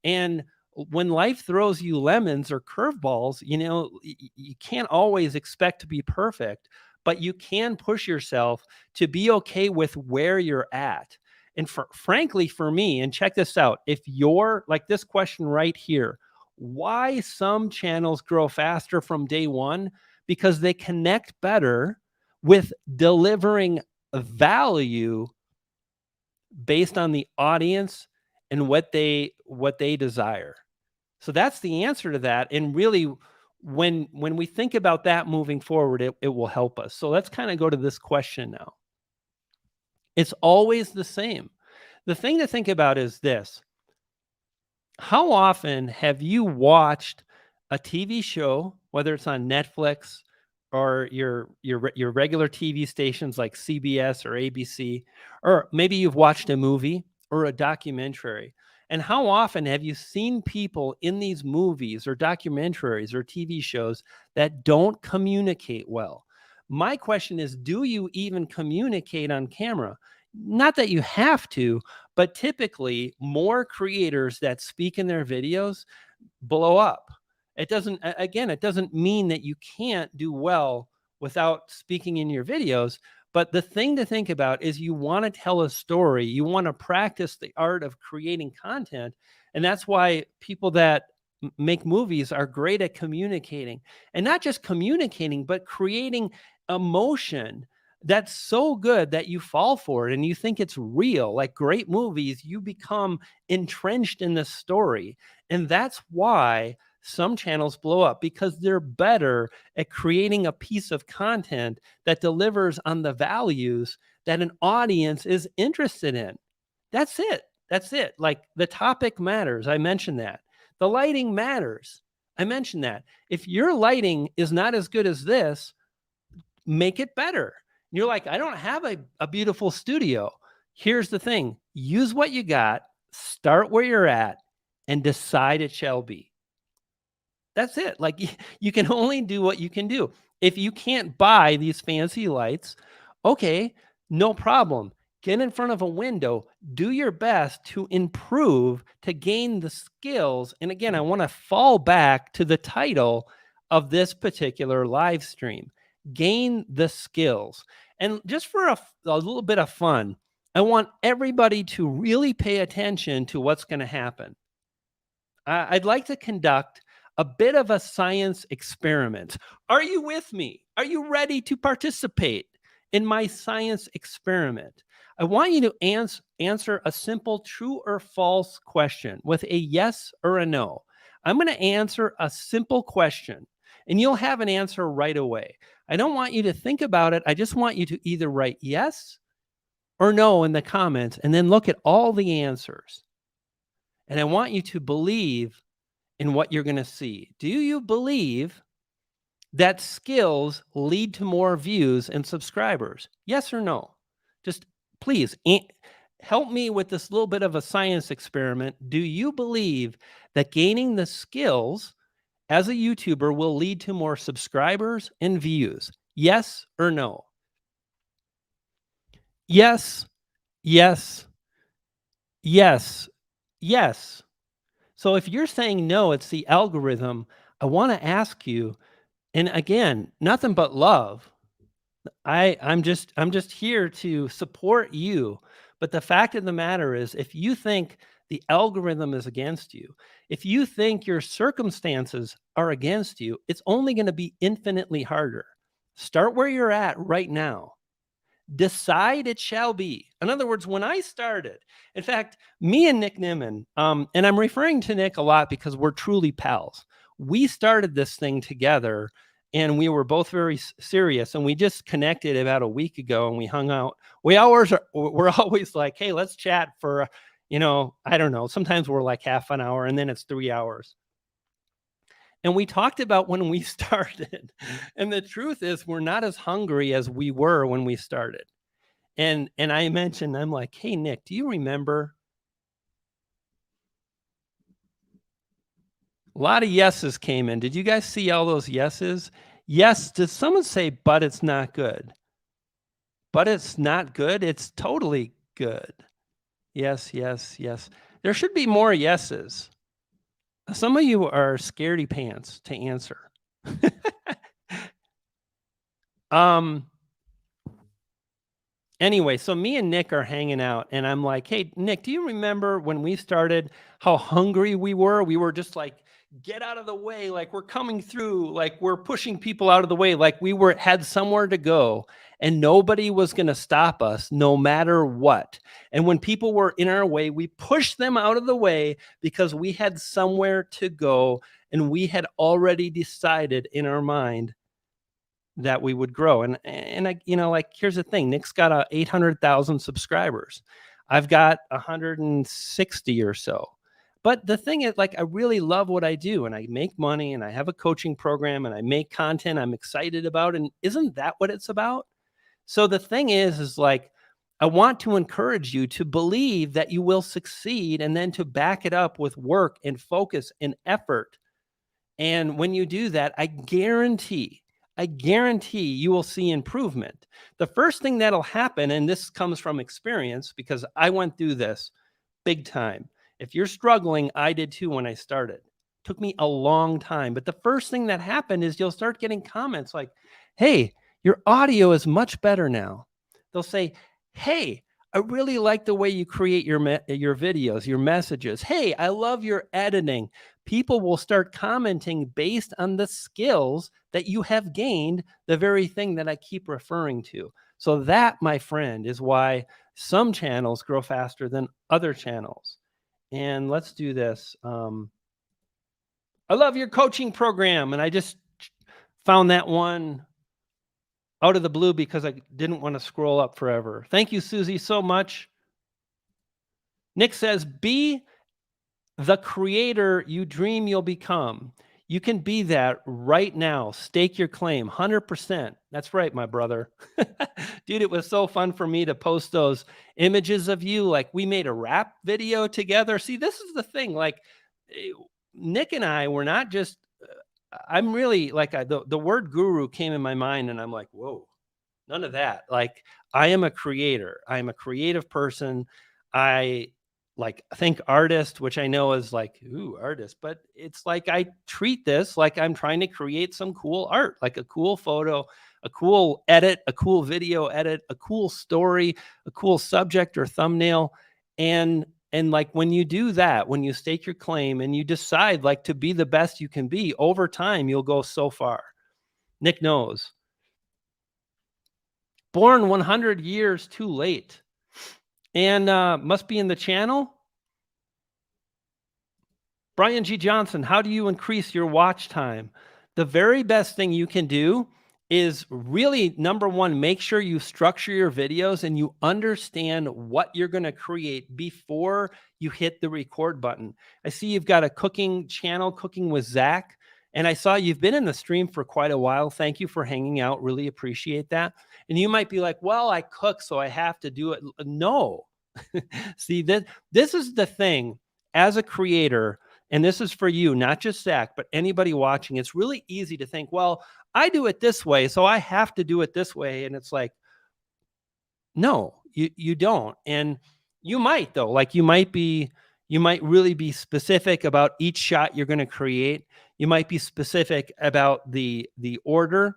And when life throws you lemons or curveballs, you can't always expect to be perfect, but you can push yourself to be okay with where you're at. And frankly, for me, and check this out, if you're like this question right here, why some channels grow faster from day one? Because they connect better with delivering value based on the audience and what they desire. So that's the answer to that. And really, when we think about that moving forward, it will help us. So let's kind of go to this question now. It's always the same. The thing to think about is this: how often have you watched a TV show, whether it's on Netflix or your regular TV stations like CBS or ABC, or maybe you've watched a movie or a documentary? And how often have you seen people in these movies or documentaries or TV shows that don't communicate well? My question is, do you even communicate on camera? Not that you have to, but typically more creators that speak in their videos blow up. It doesn't, again, it doesn't mean that you can't do well without speaking in your videos. But the thing to think about is you want to tell a story. You want to practice the art of creating content. And that's why people that make movies are great at communicating, and not just communicating, but creating emotion that's so good that you fall for it and you think it's real. Like great movies, you become entrenched in the story. And that's why some channels blow up, because they're better at creating a piece of content that delivers on the values that an audience is interested in. That's it. That's it. Like the topic matters. I mentioned that. The lighting matters. I mentioned that. If your lighting is not as good as this, make it better. You're like, I don't have a beautiful studio. Here's the thing: use what you got, start where you're at, and decide it shall be. That's it. Like you can only do what you can do. If you can't buy these fancy lights, okay, no problem. Get in front of a window, do your best to improve, to gain the skills. And again, I want to fall back to the title of this particular live stream: gain the skills. And just for a little bit of fun, I want everybody to really pay attention to what's going to happen. I'd like to conduct a bit of a science experiment. Are you with me? Are you ready to participate in my science experiment? I want you to answer a simple true or false question with a yes or a no. I'm going to answer a simple question and you'll have an answer right away. I don't want you to think about it. I just want you to either write yes or no in the comments and then look at all the answers. And I want you to believe in what you're going to see. Do you believe that skills lead to more views and subscribers? Yes or no? Just please help me with this little bit of a science experiment. Do you believe that gaining the skills as a YouTuber will lead to more subscribers and views? Yes or no? Yes, yes, yes, yes. So if you're saying no, it's the algorithm. I want to ask you, and again, nothing but love. I'm just here to support you. But the fact of the matter is, if you think the algorithm is against you, if you think your circumstances are against you, it's only going to be infinitely harder. Start where you're at right now. Decide it shall be. In other words, when I started, in fact, me and Nick Nimmin, and I'm referring to Nick a lot because we're truly pals. We started this thing together and we were both very serious, and we just connected about a week ago and we hung out. We're always like, hey, let's chat for, I don't know. Sometimes we're like half an hour and then it's 3 hours. And we talked about when we started. And the truth is, we're not as hungry as we were when we started. And I mentioned, I'm like, hey, Nick, do you remember? A lot of yeses came in. Did you guys see all those yeses? Yes. Did someone say, but it's not good? But it's not good. It's totally good. Yes, yes, yes. There should be more yeses. Some of you are scaredy pants to answer. Anyway, so me and Nick are hanging out and I'm like, hey, Nick, do you remember when we started how hungry we were? We were just like, get out of the way. Like we're coming through, like we're pushing people out of the way. Like we had somewhere to go and nobody was going to stop us no matter what. And when people were in our way, we pushed them out of the way because we had somewhere to go. And we had already decided in our mind that we would grow. And I, like, here's the thing, Nick's got 800,000 subscribers. I've got 160 or so. But the thing is, like, I really love what I do and I make money and I have a coaching program and I make content I'm excited about. And isn't that what it's about? So the thing is like, I want to encourage you to believe that you will succeed and then to back it up with work and focus and effort. And when you do that, I guarantee you will see improvement. The first thing that'll happen, and this comes from experience because I went through this big time. If you're struggling, I did too when I started. It took me a long time. But the first thing that happened is you'll start getting comments like, hey, your audio is much better now. They'll say, hey, I really like the way you create your videos, your messages. Hey, I love your editing. People will start commenting based on the skills that you have gained, the very thing that I keep referring to. So that, my friend, is why some channels grow faster than other channels. And let's do this. I love your coaching program. And I just found that one out of the blue because I didn't want to scroll up forever. Thank you, Susie, so much. Nick says, be the creator you dream you'll become. You can be that right now. Stake your claim, 100%. That's right, my brother. Dude, it was so fun for me to post those images of you. Like we made a rap video together. See, this is the thing. Like Nick and I were not just, I'm really like, the word guru came in my mind and I'm like, whoa, none of that. Like I am a creator. I am a creative person. I think artist, which I know is like, ooh, artist, but it's like, I treat this like I'm trying to create some cool art, like a cool photo, a cool edit, a cool video edit, a cool story, a cool subject or thumbnail. And And like when you do that, when you stake your claim and you decide like to be the best you can be, over time, you'll go so far. Nick knows. Born 100 years too late. And must be in the channel. Brian G. Johnson, how do you increase your watch time? The very best thing you can do is really, number one, make sure you structure your videos and you understand what you're going to create before you hit the record button. I see you've got a cooking channel, Cooking with Zach, and I saw you've been in the stream for quite a while. Thank you for hanging out. Really appreciate that. And you might be like, well, I cook, so I have to do it. No. See, this is the thing as a creator. And this is for you, not just Zach, but anybody watching. It's really easy to think, well, I do it this way, so I have to do it this way. And it's like, no, you don't. And you might though, like you might really be specific about each shot you're going to create. You might be specific about the order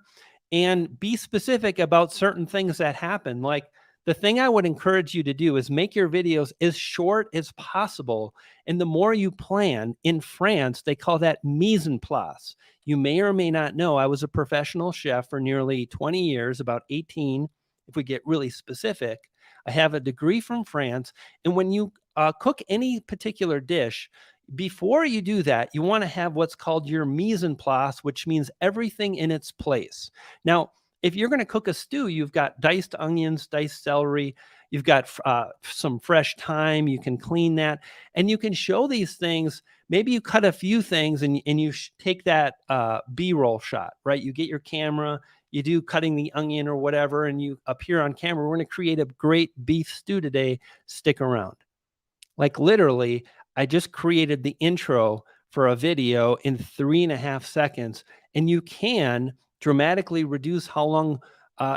and be specific about certain things that happen. Like the thing I would encourage you to do is make your videos as short as possible. And the more you plan, in France, they call that mise en place. You may or may not know, I was a professional chef for nearly 20 years, about 18, if we get really specific. I have a degree from France. And when you cook any particular dish, before you do that, you want to have what's called your mise en place, which means everything in its place. Now, if you're going to cook a stew, you've got diced onions, diced celery, you've got some fresh thyme, you can clean that, and you can show these things. Maybe you cut a few things and you take that B-roll shot, right? You get your camera, you do cutting the onion or whatever, and you appear on camera. We're going to create a great beef stew today. Stick around. Like literally, I just created the intro for a video in 3.5 seconds, and you can dramatically reduce how long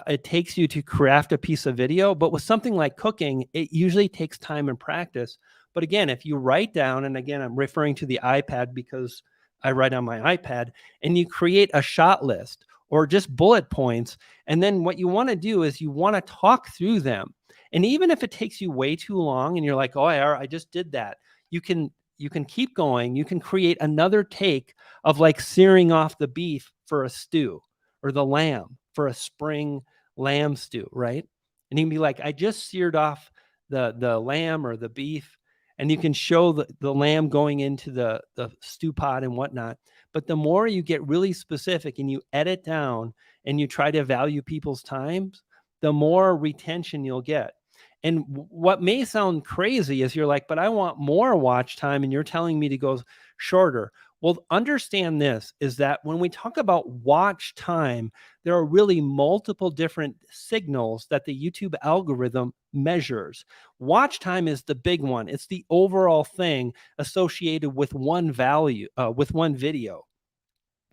it takes you to craft a piece of video. But with something like cooking, it usually takes time and practice. But again, if you write down, and again, I'm referring to the iPad because I write on my iPad, and you create a shot list or just bullet points, and then what you want to do is you want to talk through them. And even if it takes you way too long and you're like, oh, I just did that, you can keep going. You can create another take of like searing off the beef for a stew, or the lamb for a spring lamb stew, right? And you can be like, I just seared off the lamb or the beef, and you can show the lamb going into the stew pot and whatnot. But the more you get really specific and you edit down and you try to value people's times, the more retention you'll get. And what may sound crazy is you're like, but I want more watch time, and you're telling me to go shorter. Well, understand this is that when we talk about watch time, there are really multiple different signals that the YouTube algorithm measures. Watch time is the big one. It's the overall thing associated with one value, with one video.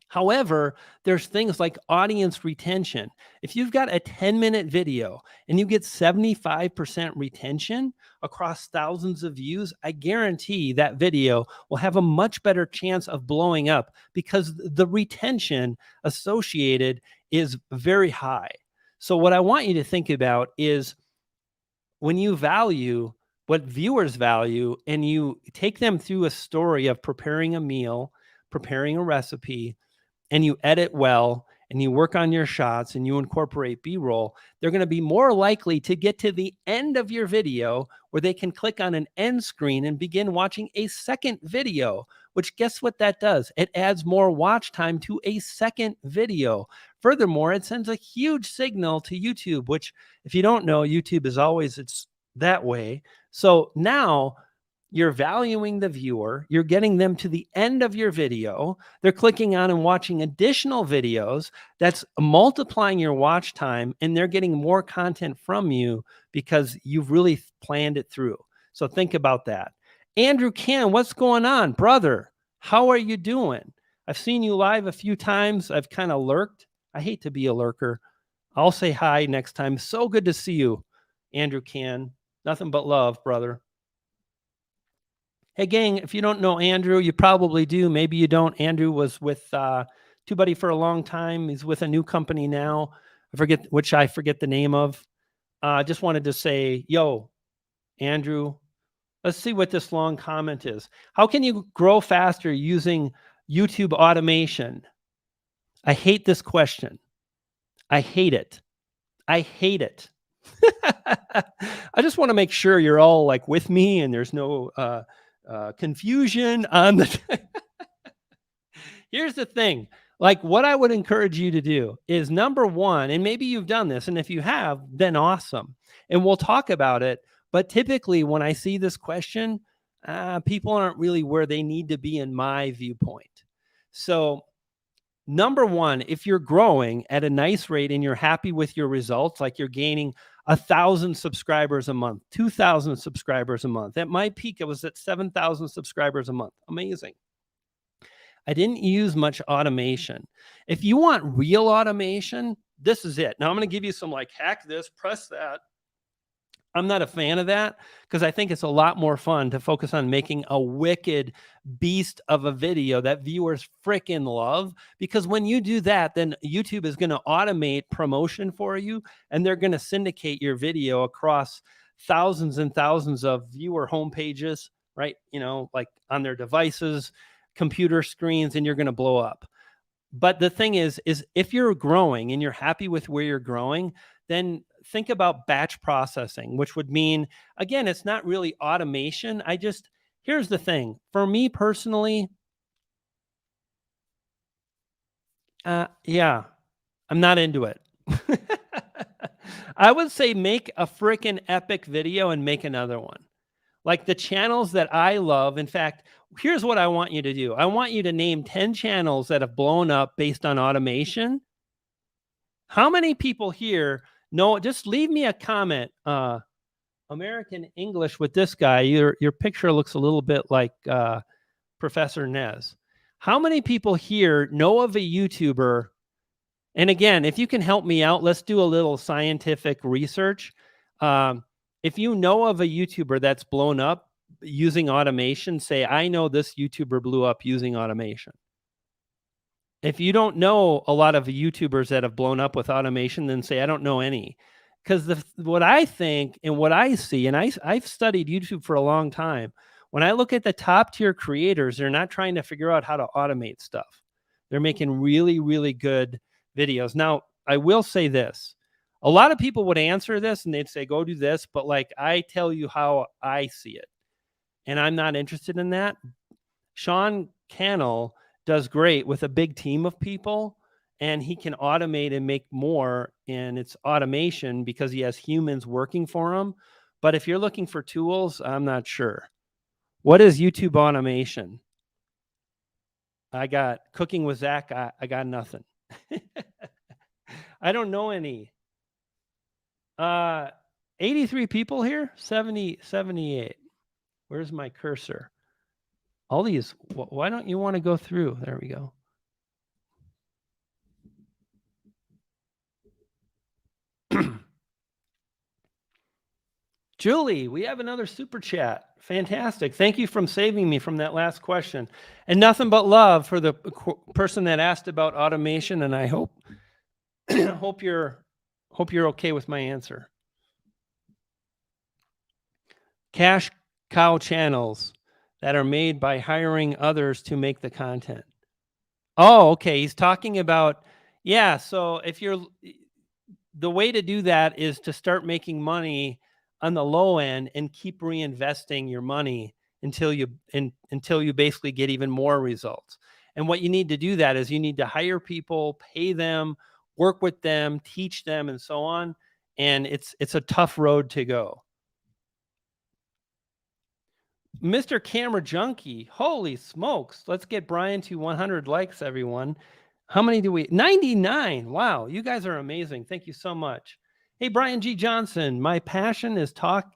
However, there's things like audience retention. If you've got a 10-minute video and you get 75% retention across thousands of views, I guarantee that video will have a much better chance of blowing up because the retention associated is very high. So what I want you to think about is when you value what viewers value and you take them through a story of preparing a meal, preparing a recipe, and you edit well, and you work on your shots, and you incorporate B-roll, they're going to be more likely to get to the end of your video where they can click on an end screen and begin watching a second video, which guess what that does? It adds more watch time to a second video. Furthermore, it sends a huge signal to YouTube, which if you don't know, YouTube is always, it's that way. So now you're valuing the viewer, you're getting them to the end of your video, they're clicking on and watching additional videos, that's multiplying your watch time, and they're getting more content from you because you've really planned it through. So think about that. Andrew Can, what's going on, brother? How are you doing? I've seen you live a few times. I've kind of lurked. I hate to be a lurker. I'll say hi next time. So good to see you, Andrew Can. Nothing but love, brother. Hey, gang, if you don't know Andrew, you probably do. Maybe you don't. Andrew was with TubeBuddy for a long time. He's with a new company now. I forget the name of. Just wanted to say, yo, Andrew, Let's see what this long comment is. How can you grow faster using YouTube automation? I hate this question. I hate it. I hate it. I just want to make sure you're all like with me and there's no confusion on the. Here's the thing. Like, what I would encourage you to do is number one, and maybe you've done this, and if you have, then awesome. And we'll talk about it. But typically, when I see this question, people aren't really where they need to be in my viewpoint. So, number one, if you're growing at a nice rate and you're happy with your results, like you're gaining 1,000 subscribers a month, 2,000 subscribers a month. At my peak, it was at 7,000 subscribers a month. Amazing. I didn't use much automation. If you want real automation, this is it. Now I'm going to give you some like hack this, press that. I'm not a fan of that because I think it's a lot more fun to focus on making a wicked beast of a video that viewers freaking love. Because when you do that, then YouTube is going to automate promotion for you and they're going to syndicate your video across thousands and thousands of viewer homepages, right? You know, like on their devices, computer screens, and you're going to blow up. But the thing is if you're growing and you're happy with where you're growing, then think about batch processing, which would mean, again, it's not really automation. Here's the thing. For me personally, yeah, I'm not into it. I would say make a freaking epic video and make another one. Like the channels that I love. In fact, here's what I want you to do. I want you to name 10 channels that have blown up based on automation. How many people here know? Just leave me a comment. American English with this guy. Your picture looks a little bit like Professor Nez. How many people here know of a YouTuber? And again, if you can help me out, let's do a little scientific research. If you know of a YouTuber that's blown up using automation, say, I know this YouTuber blew up using automation. If you don't know a lot of YouTubers that have blown up with automation, then say, I don't know any. Because what I think and what I see, and I've studied YouTube for a long time, when I look at the top tier creators, they're not trying to figure out how to automate stuff. They're making really, really good videos. Now, I will say this. A lot of people would answer this and they'd say, go do this. But like, I tell you how I see it. And I'm not interested in that. Sean Cannell does great with a big team of people and he can automate and make more, and it's automation because he has humans working for him. But if you're looking for tools, I'm not sure. What is YouTube automation? I got Cooking with Zach. I got nothing. I don't know any. 83 people here, 70, 78. Where's my cursor? All these, why don't you want to go through? There we go. Julie, we have another super chat. Fantastic. Thank you for saving me from that last question. And nothing but love for the person that asked about automation. And I hope hope you're okay with my answer. Cash cow channels that are made by hiring others to make the content. Oh, okay. He's talking about, yeah. So if the way to do that is to start making money on the low end and keep reinvesting your money until you basically get even more results. And what you need to do that is you need to hire people, pay them, work with them, teach them, and so on. And it's a tough road to go. Mr. Camera Junkie, holy smokes. Let's get Brian to 100 likes, everyone. How many do we? 99. Wow, you guys are amazing. Thank you so much. Hey, Brian G. Johnson, my passion is tanking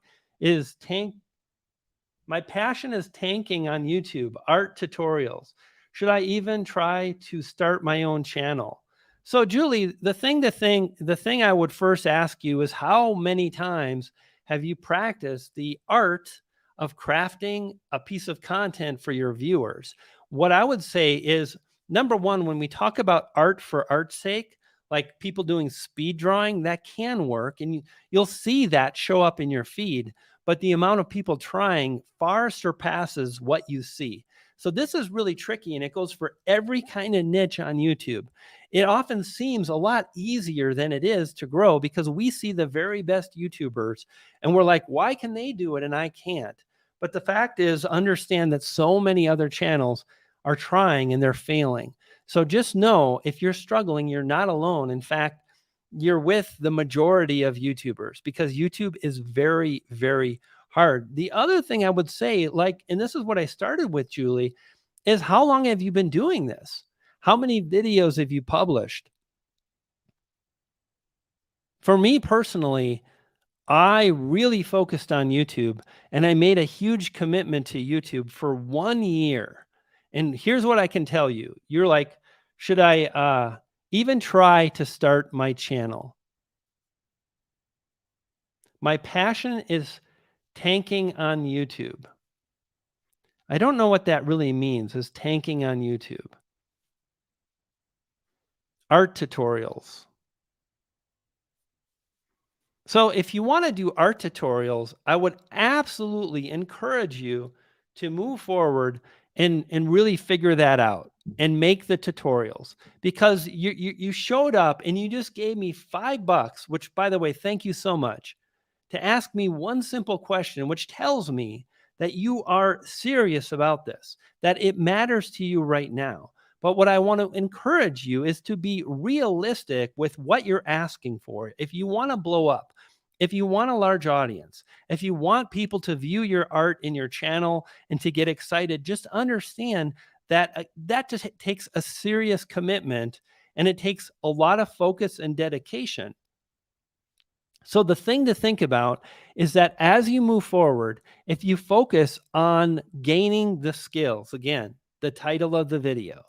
on YouTube, art tutorials. Should I even try to start my own channel? So, Julie, the thing I would first ask you is how many times have you practiced the art of crafting a piece of content for your viewers? What I would say is, number one, when we talk about art for art's sake, like people doing speed drawing, that can work. And you'll see that show up in your feed. but the amount of people trying far surpasses what you see. So this is really tricky, and it goes for every kind of niche on YouTube. It often seems a lot easier than it is to grow because we see the very best YouTubers and we're like, why can they do it and I can't? But the fact is, understand that so many other channels are trying and they're failing. So just know if you're struggling, you're not alone. In fact, you're with the majority of YouTubers because YouTube is very, very hard. The other thing I would say, like, and this is what I started with, Julie, is how long have you been doing this? How many videos have you published? For me personally, I really focused on YouTube and I made a huge commitment to YouTube for 1 year. And here's what I can tell you. You're like, should I even try to start my channel? My passion is tanking on YouTube. I don't know what that really means, is tanking on YouTube. Art tutorials. So if you want to do art tutorials, I would absolutely encourage you to move forward and really figure that out and make the tutorials, because you showed up and you just gave me $5, which, by the way, thank you so much, to ask me one simple question, which tells me that you are serious about this, that it matters to you right now. But what I want to encourage you is to be realistic with what you're asking for. If you want to blow up, if you want a large audience, if you want people to view your art in your channel and to get excited, just understand that that just takes a serious commitment and it takes a lot of focus and dedication. So the thing to think about is that as you move forward, if you focus on gaining the skills, again, the title of the video,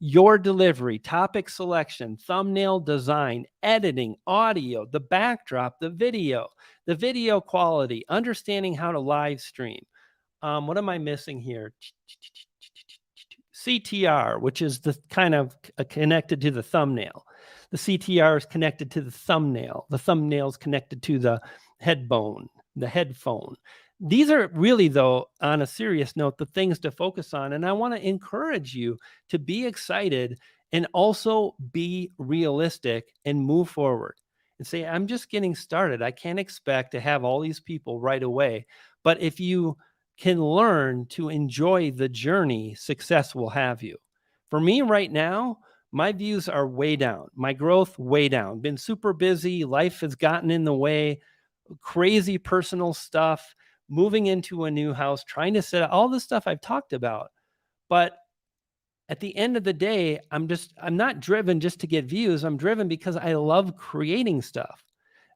your delivery, topic selection, thumbnail design, editing, audio, the backdrop, the video quality, understanding how to live stream. What am I missing here? CTR, which is the kind of connected to the thumbnail. The CTR is connected to the thumbnail. The thumbnail is connected to the headphone. These are really, though, on a serious note, the things to focus on. And I want to encourage you to be excited and also be realistic and move forward and say, I'm just getting started. I can't expect to have all these people right away. But if you can learn to enjoy the journey, success will have you. For me right now, my views are way down. My growth way down. Been super busy. Life has gotten in the way. Crazy personal stuff. Moving into a new house. Trying to set up all the stuff I've talked about. But at the end of the day, I'm not driven just to get views. I'm driven because I love creating stuff.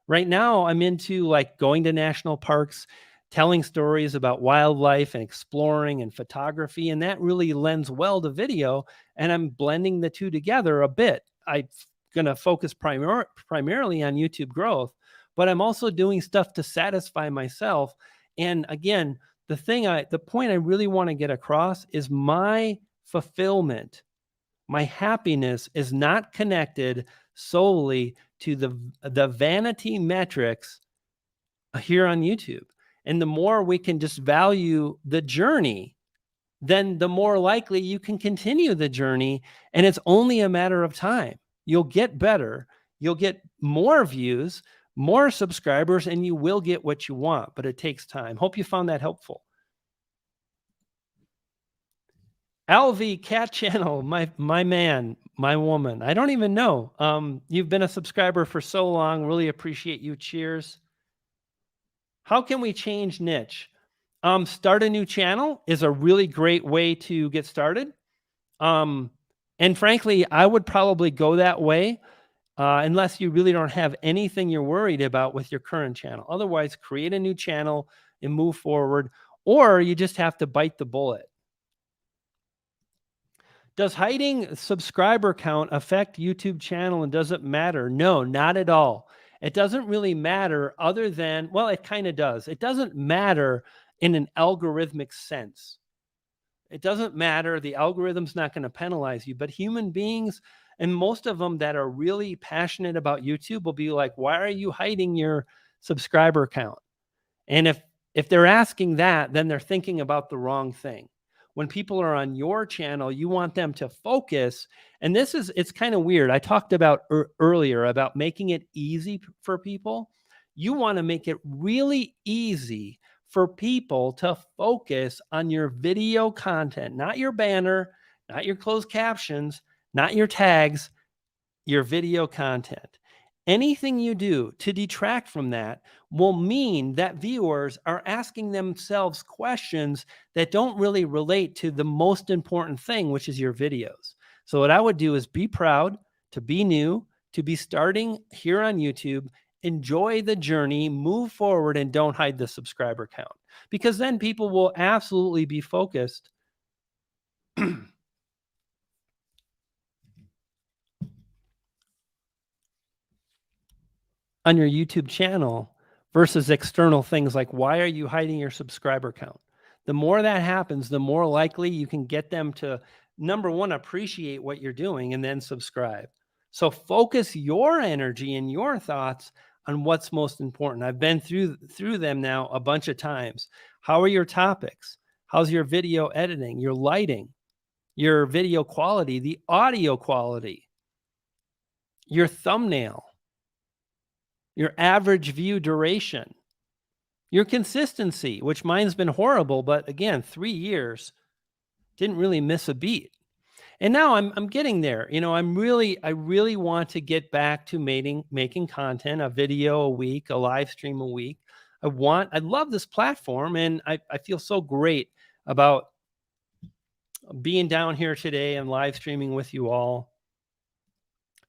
Right now, I'm into like going to national parks, telling stories about wildlife and exploring and photography. And that really lends well to video. And I'm blending the two together a bit. I'm going to focus primarily on YouTube growth, but I'm also doing stuff to satisfy myself. And again, the point I really want to get across is my fulfillment, my happiness is not connected solely to the vanity metrics here on YouTube. And the more we can just value the journey, then the more likely you can continue the journey. And it's only a matter of time. You'll get better. You'll get more views, more subscribers, and you will get what you want, but it takes time. Hope you found that helpful. LV Cat Channel, my man, my woman. I don't even know. You've been a subscriber for so long. Really appreciate you. Cheers. How can we change niche? Start a new channel is a really great way to get started. And frankly, I would probably go that way unless you really don't have anything you're worried about with your current channel. Otherwise, create a new channel and move forward, or you just have to bite the bullet. Does hiding subscriber count affect YouTube channel and does it matter? No, not at all. It doesn't really matter other than, well, it kind of does. It doesn't matter in an algorithmic sense. It doesn't matter. The algorithm's not going to penalize you, but human beings, and most of them that are really passionate about YouTube, will be like, why are you hiding your subscriber count? And if If they're asking that, then they're thinking about the wrong thing. When people are on your channel, you want them to focus. And it's kind of weird. I talked about earlier about making it easy for people. You want to make it really easy for people to focus on your video content, not your banner, not your closed captions, not your tags, your video content. Anything you do to detract from that will mean that viewers are asking themselves questions that don't really relate to the most important thing, which is your videos. So, what I would do is be proud to be new, to be starting here on YouTube, enjoy the journey, move forward, and don't hide the subscriber count, because then people will absolutely be focused on your YouTube channel versus external things like, why are you hiding your subscriber count? The more that happens, the more likely you can get them to, number one, appreciate what you're doing and then subscribe. So focus your energy and your thoughts on what's most important. I've been through them now a bunch of times. How are your topics? How's your video editing, your lighting, your video quality, the audio quality, your thumbnail, your average view duration, your consistency, which mine's been horrible, but again, 3 years, didn't really miss a beat. And now I'm getting there. You know, I really want to get back to making content, a video a week, a live stream a week. I love this platform, and I feel so great about being down here today and live streaming with you all.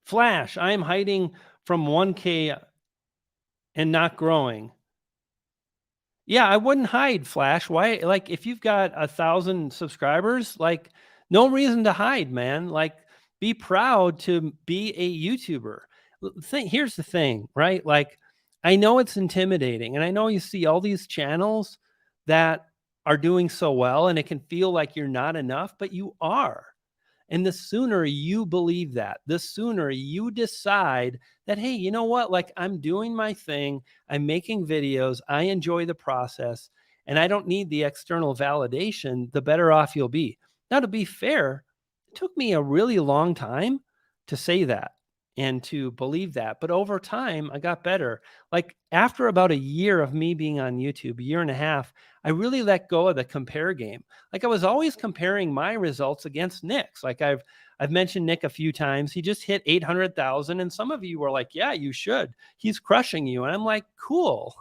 Flash, I'm hiding from 1K and not growing. Yeah, I wouldn't hide, Flash. Why? Like, if you've got 1,000 subscribers, like, no reason to hide, man. Like, be proud to be a YouTuber. Here's the thing, right? Like, I know it's intimidating, and I know you see all these channels that are doing so well, and it can feel like you're not enough, but you are. And the sooner you believe that, the sooner you decide that, hey, you know what? Like, I'm doing my thing, I'm making videos, I enjoy the process, and I don't need the external validation, the better off you'll be. Now, to be fair, it took me a really long time to say that and to believe that. But over time, I got better. Like, after about a year of me being on YouTube, a year and a half, I really let go of the compare game. Like, I was always comparing my results against Nick's. Like, I've mentioned Nick a few times. He just hit 800,000, and some of you were like, "Yeah, you should. He's crushing you." And I'm like, "Cool."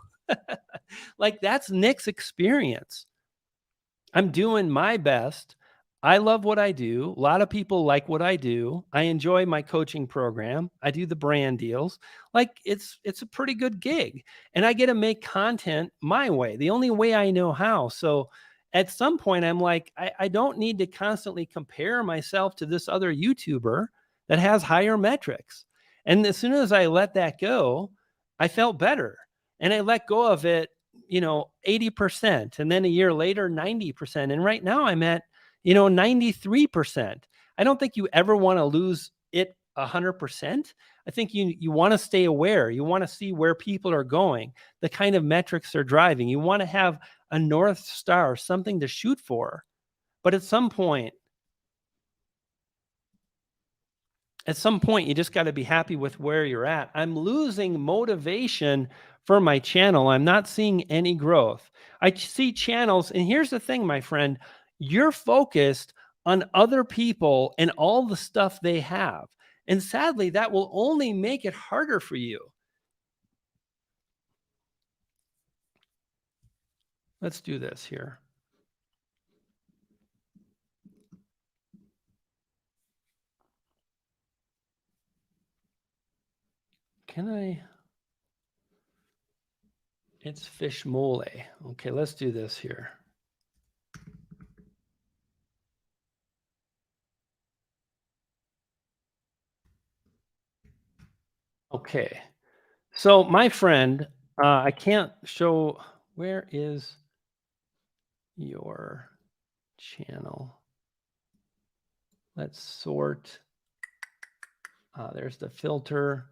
Like, that's Nick's experience. I'm doing my best. I love what I do. A lot of people like what I do. I enjoy my coaching program. I do the brand deals. Like, it's a pretty good gig. And I get to make content my way, the only way I know how. So at some point I'm like, I don't need to constantly compare myself to this other YouTuber that has higher metrics. And as soon as I let that go, I felt better. And I let go of it, 80%, and then a year later 90%, and right now I'm at 93%. I don't think you ever want to lose it 100%. I think you want to stay aware. You want to see where people are going, the kind of metrics they're driving. You want to have a North Star, something to shoot for. But at some point you just got to be happy with where you're at. I'm losing motivation for my channel. I'm not seeing any growth. I see channels, and here's the thing, my friend, you're focused on other people and all the stuff they have. And sadly, that will only make it harder for you. Let's do this here. Can I? It's fish mole. Okay, let's do this here. Okay. So, my friend, I can't show. Where is your channel? Let's sort. There's the filter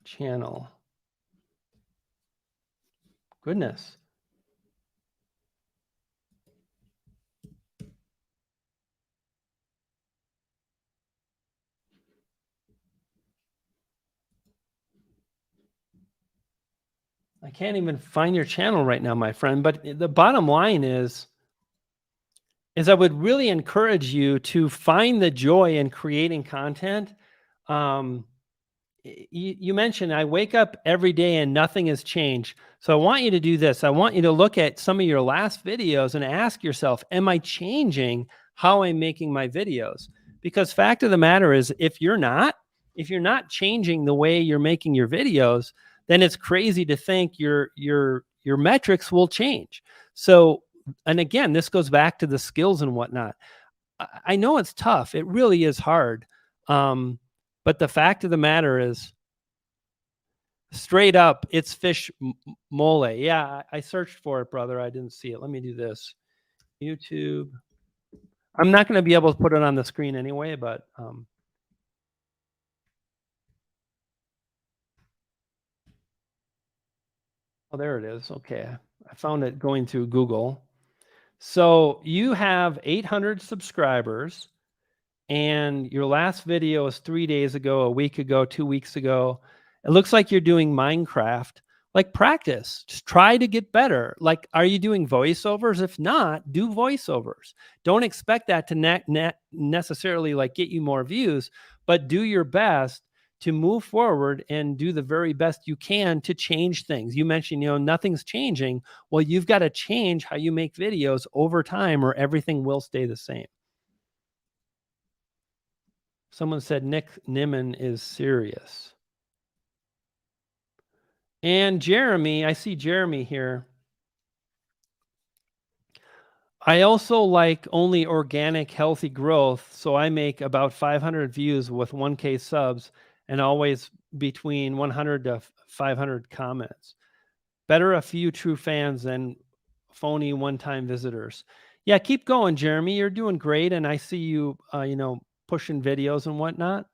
channel. Goodness. I can't even find your channel right now, my friend. But the bottom line is I would really encourage you to find the joy in creating content. Um, you mentioned I wake up every day and nothing has changed. So I want you to do this. I want you to look at some of your last videos and ask yourself, am I changing how I'm making my videos? Because fact of the matter is, if you're not changing the way you're making your videos, then it's crazy to think your metrics will change. So, and again, this goes back to the skills and whatnot. I know it's tough. It really is hard. But the fact of the matter is, straight up, it's fish mole. Yeah, I searched for it, brother. I didn't see it. Let me do this. YouTube. I'm not going to be able to put it on the screen anyway, but oh, there it is. Okay. I found it going through Google. So you have 800 subscribers, and your last video is 3 days ago, a week ago, 2 weeks ago. It looks like you're doing Minecraft. Like, practice. Just try to get better. Like, are you doing voiceovers? If not, do voiceovers. Don't expect that to necessarily like get you more views, but do your best to move forward and do the very best you can to change things. You mentioned, nothing's changing. Well, you've got to change how you make videos over time, or everything will stay the same. Someone said Nick Nimmin is serious. And Jeremy, I see Jeremy here. I also like only organic, healthy growth. So I make about 500 views with 1K subs, and always between 100 to 500 comments. Better a few true fans than phony one-time visitors. Yeah, keep going, Jeremy. You're doing great. And I see you, pushing videos and whatnot.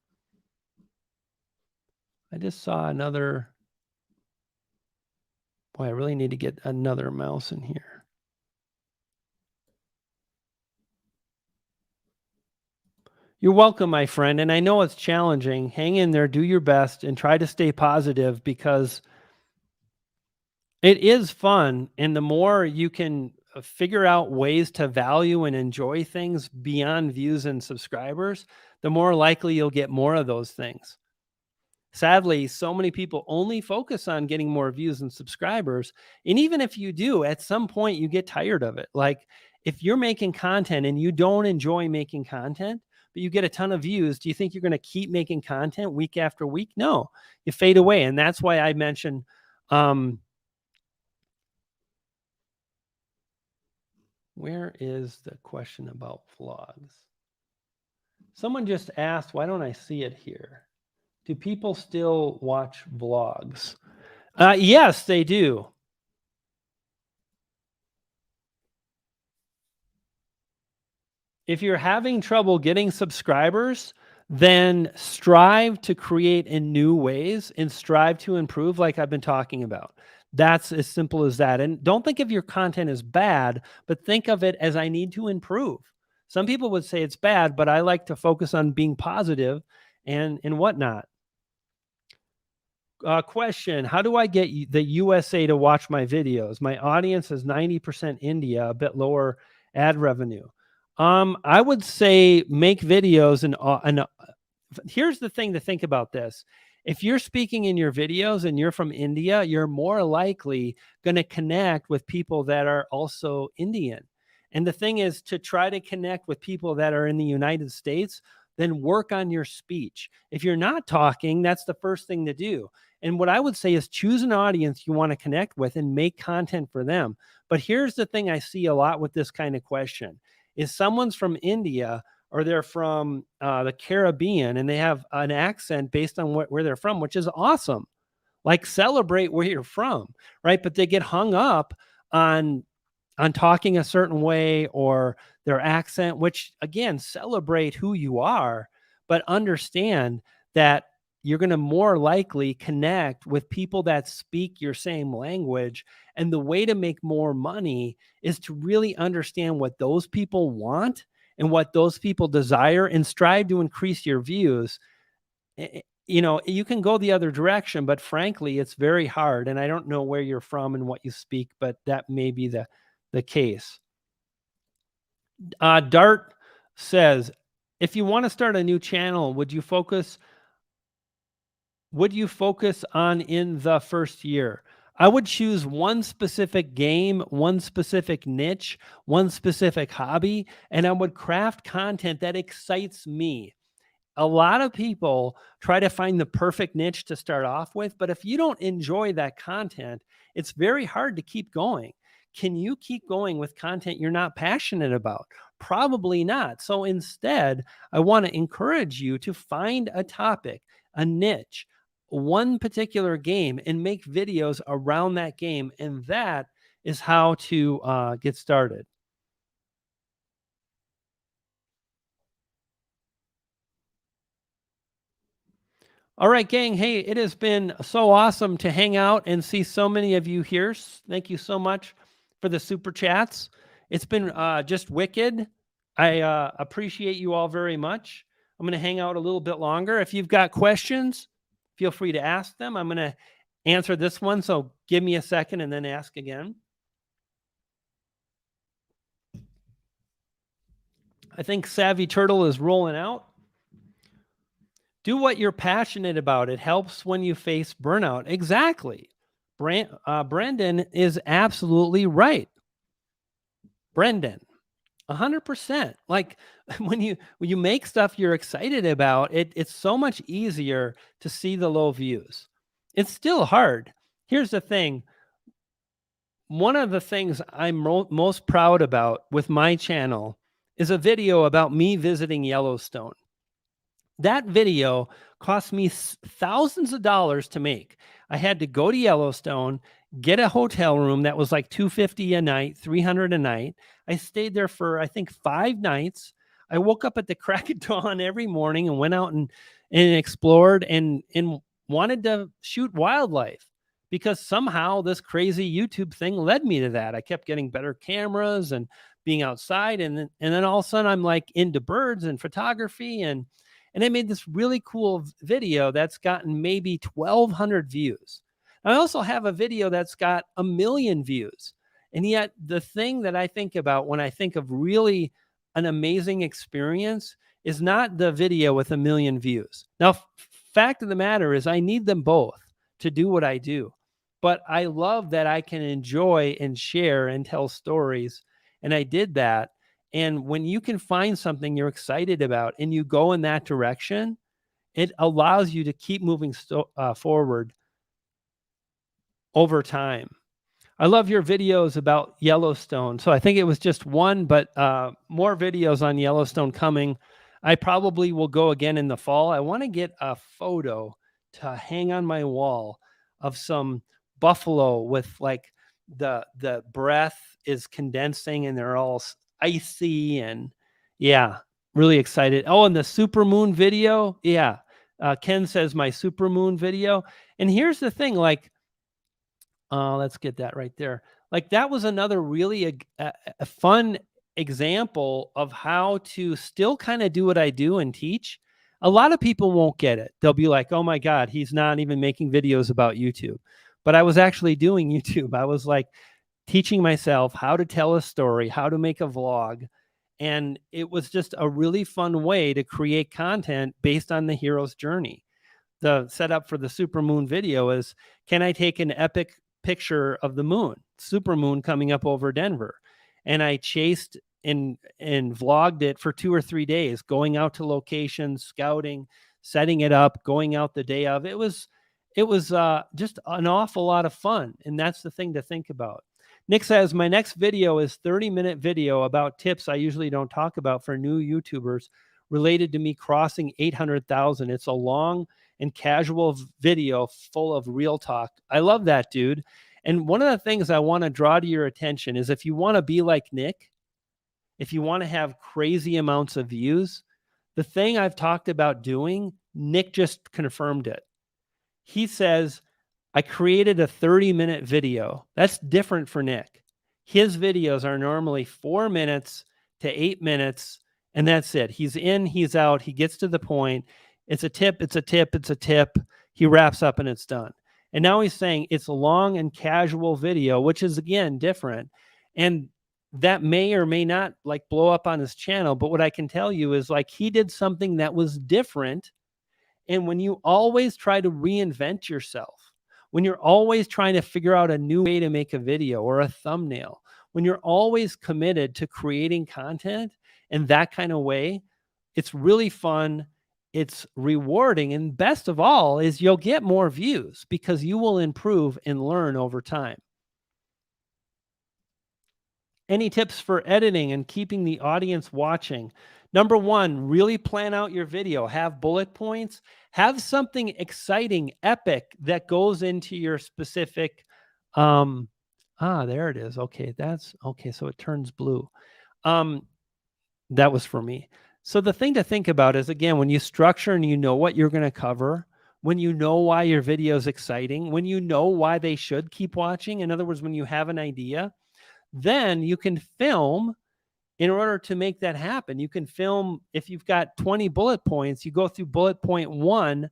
I just saw another. Boy, I really need to get another mouse in here. You're welcome, my friend. And I know it's challenging. Hang in there, do your best, and try to stay positive, because it is fun. And the more you can figure out ways to value and enjoy things beyond views and subscribers, the more likely you'll get more of those things. Sadly, so many people only focus on getting more views and subscribers. And even if you do, at some point you get tired of it. Like, if you're making content and you don't enjoy making content, but you get a ton of views, do you think you're going to keep making content week after week? No, you fade away. And that's why I mentioned, where is the question about vlogs? Someone just asked, why don't I see it here? Do people still watch vlogs? Yes, they do. If you're having trouble getting subscribers, then strive to create in new ways and strive to improve, like I've been talking about. That's as simple as that. And don't think of your content as bad, but think of it as, I need to improve. Some people would say it's bad, but I like to focus on being positive and whatnot. Question: how do I get the USA to watch my videos? My audience is 90% India, a bit lower ad revenue. I would say make videos, and here's the thing to think about this. If you're speaking in your videos and you're from India, you're more likely going to connect with people that are also Indian. And the thing is to try to connect with people that are in the United States, then work on your speech. If you're not talking, that's the first thing to do. And what I would say is choose an audience you want to connect with and make content for them. But here's the thing I see a lot with this kind of question is, someone's from India, or they're from the Caribbean, and they have an accent based on where they're from, which is awesome. Like, celebrate where you're from, right? But they get hung up on talking a certain way or their accent, which, again, celebrate who you are, but understand that you're going to more likely connect with people that speak your same language. And the way to make more money is to really understand what those people want and what those people desire and strive to increase your views. You can go the other direction, but frankly, it's very hard. And I don't know where you're from and what you speak, but that may be the case. Dart says, if you want to start a new channel, would you focus on in the first year? I would choose one specific game, one specific niche, one specific hobby, and I would craft content that excites me. A lot of people try to find the perfect niche to start off with, but if you don't enjoy that content, it's very hard to keep going. Can you keep going with content you're not passionate about? Probably not. So instead, I want to encourage you to find a topic, a niche, one particular game, and make videos around that game. And that is how to get started. All right, gang. Hey, it has been so awesome to hang out and see so many of you here. Thank you so much for the super chats. It's been just wicked. I appreciate you all very much. I'm going to hang out a little bit longer. If you've got questions, feel free to ask them. I'm going to answer this one, so give me a second and then ask again. I think Savvy Turtle is rolling out. Do what you're passionate about. It helps when you face burnout. Exactly. Brendan is absolutely right. Brendan, 100%. Like when you make stuff you're excited about, it's so much easier to see the low views. It's still hard. Here's the thing. One of the things I'm most proud about with my channel is a video about me visiting Yellowstone. That video cost me thousands of dollars to make. I had to go to Yellowstone, get a hotel room that was like $250 a night, $300 a night. I stayed there for, I think, 5 nights. I woke up at the crack of dawn every morning and went out and explored and wanted to shoot wildlife, because somehow this crazy YouTube thing led me to that. I kept getting better cameras and being outside. And then all of a sudden I'm like into birds and photography, and I made this really cool video that's gotten maybe 1,200 views. I also have a video that's got 1 million views. And yet the thing that I think about when I think of really an amazing experience is not the video with 1 million views. Now, fact of the matter is I need them both to do what I do. But I love that I can enjoy and share and tell stories. And I did that. And when you can find something you're excited about and you go in that direction, it allows you to keep moving forward over time. I love your videos about Yellowstone. So I think it was just one, but more videos on Yellowstone coming. I probably will go again in the fall. I want to get a photo to hang on my wall of some buffalo with like the breath is condensing and they're all icy, and yeah, really excited. Oh, and the supermoon video. Yeah. Ken says my supermoon video. And here's the thing, like, let's get that right there. Like that was another really a fun example of how to still kind of do what I do and teach. A lot of people won't get it. They'll be like, oh my God, he's not even making videos about YouTube. But I was actually doing YouTube. I was like teaching myself how to tell a story, how to make a vlog. And it was just a really fun way to create content based on the hero's journey. The setup for the supermoon video is, can I take an epic picture of the moon, supermoon coming up over Denver? And I chased and vlogged it for 2 or 3 days, going out to locations, scouting, setting it up, going out the day of. It was just an awful lot of fun. And that's the thing to think about. Nick says, my next video is 30-minute video about tips I usually don't talk about for new YouTubers related to me crossing 800,000. It's a long and casual video full of real talk. I love that, dude. And one of the things I want to draw to your attention is, if you want to be like Nick, if you want to have crazy amounts of views, the thing I've talked about doing Nick just confirmed it. He says, I created a 30-minute video. That's different for Nick. His videos are normally 4 minutes to 8 minutes, and that's it. He's in, he's out, he gets to the point. It's a tip, it's a tip, it's a tip. He wraps up and it's done. And now he's saying it's a long and casual video, which is, again, different. And that may or may not like blow up on his channel. But what I can tell you is like he did something that was different. And when you always try to reinvent yourself, when you're always trying to figure out a new way to make a video or a thumbnail, when you're always committed to creating content in that kind of way, it's really fun. It's rewarding. And best of all is you'll get more views because you will improve and learn over time. Any tips for editing and keeping the audience watching? Number one, really plan out your video. Have bullet points. Have something exciting, epic that goes into your specific. There it is. Okay, that's okay. So it turns blue. That was for me. So the thing to think about is, again, when you structure and you know what you're going to cover, when you know why your video is exciting, when you know why they should keep watching. In other words, when you have an idea, then you can film in order to make that happen. You can film, if you've got 20 bullet points, you go through bullet point 1,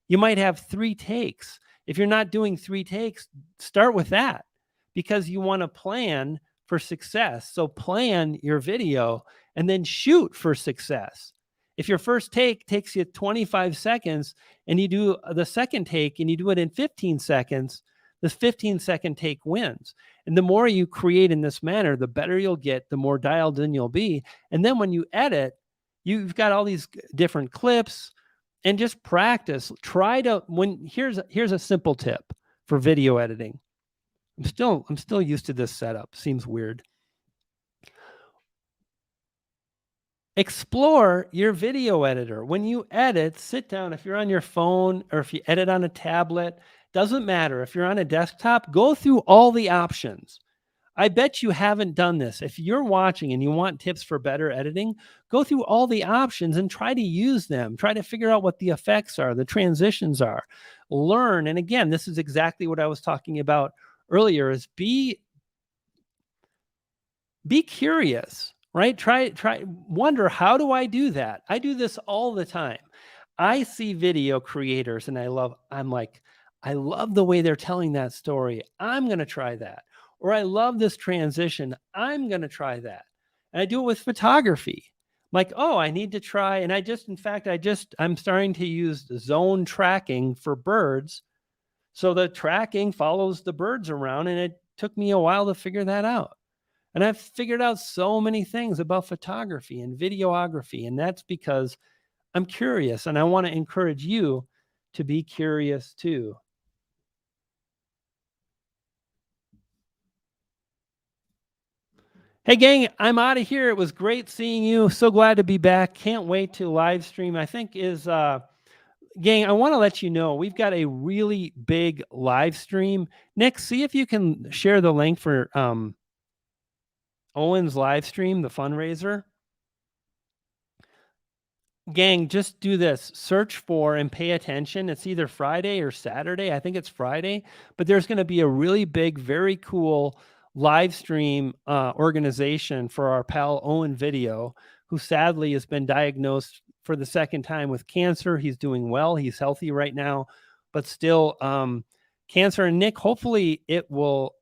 you might have 3 takes. If you're not doing 3 takes, start with that because you want to plan for success. So plan your video and then shoot for success. If your first take takes you 25 seconds and you do the second take and you do it in 15 seconds, this 15-second take wins. And the more you create in this manner, the better you'll get, the more dialed in you'll be. And then when you edit, you've got all these different clips and just practice. Here's a simple tip for video editing. I'm still used to this setup. Seems weird. Explore your video editor. When you edit, sit down. If you're on your phone or if you edit on a tablet, doesn't matter. If you're on a desktop, go through all the options. I bet you haven't done this. If you're watching and you want tips for better editing, go through all the options and try to use them. Try to figure out what the effects are, the transitions are. Learn. And again, this is exactly what I was talking about earlier, is be curious, right? Wonder, how do I do that? I do this all the time. I see video creators and I'm like, I love the way they're telling that story. I'm going to try that. Or I love this transition. I'm going to try that. And I do it with photography. I'm like, oh, I need to try. And I'm starting to use zone tracking for birds. So the tracking follows the birds around. And it took me a while to figure that out. And I've figured out so many things about photography and videography. And that's because I'm curious. And I want to encourage you to be curious too. Hey, gang, I'm out of here. It was great seeing you. So glad to be back. Can't wait to live stream. I think gang, I want to let you know we've got a really big live stream. Nick, see if you can share the link for Owen's live stream, the fundraiser. Gang, just do this. Search for and pay attention. It's either Friday or Saturday. I think it's Friday. But there's going to be a really big, very cool live stream organization for our pal Owen Video, who sadly has been diagnosed for the second time with cancer. He's doing well. He's healthy right now, but still cancer. And Nick, hopefully it will,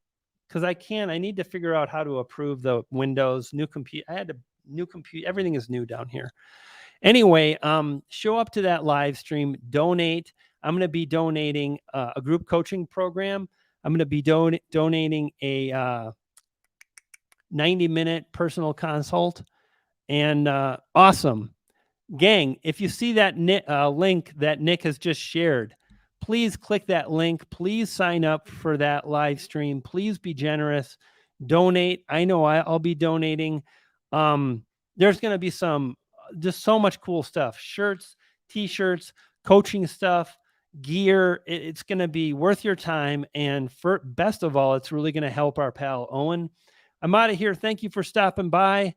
because I need to figure out how to approve the Windows new computer. I had a new computer. Everything is new down here. Anyway, show up to that live stream, donate. I'm going to be donating a group coaching program. I'm going to be donating a 90-minute personal consult. And awesome. Gang, if you see that link that Nick has just shared, please click that link. Please sign up for that live stream. Please be generous. Donate. I know I'll be donating. There's going to be just so much cool stuff. Shirts, t-shirts, coaching stuff, gear. It's going to be worth your time. And best of all, it's really going to help our pal Owen. I'm out of here. Thank you for stopping by.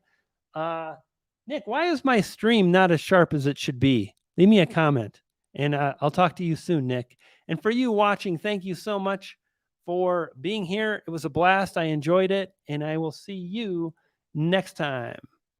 Nick, why is my stream not as sharp as it should be? Leave me a comment. And I'll talk to you soon, Nick. And for you watching, thank you so much for being here. It was a blast. I enjoyed it. And I will see you next time.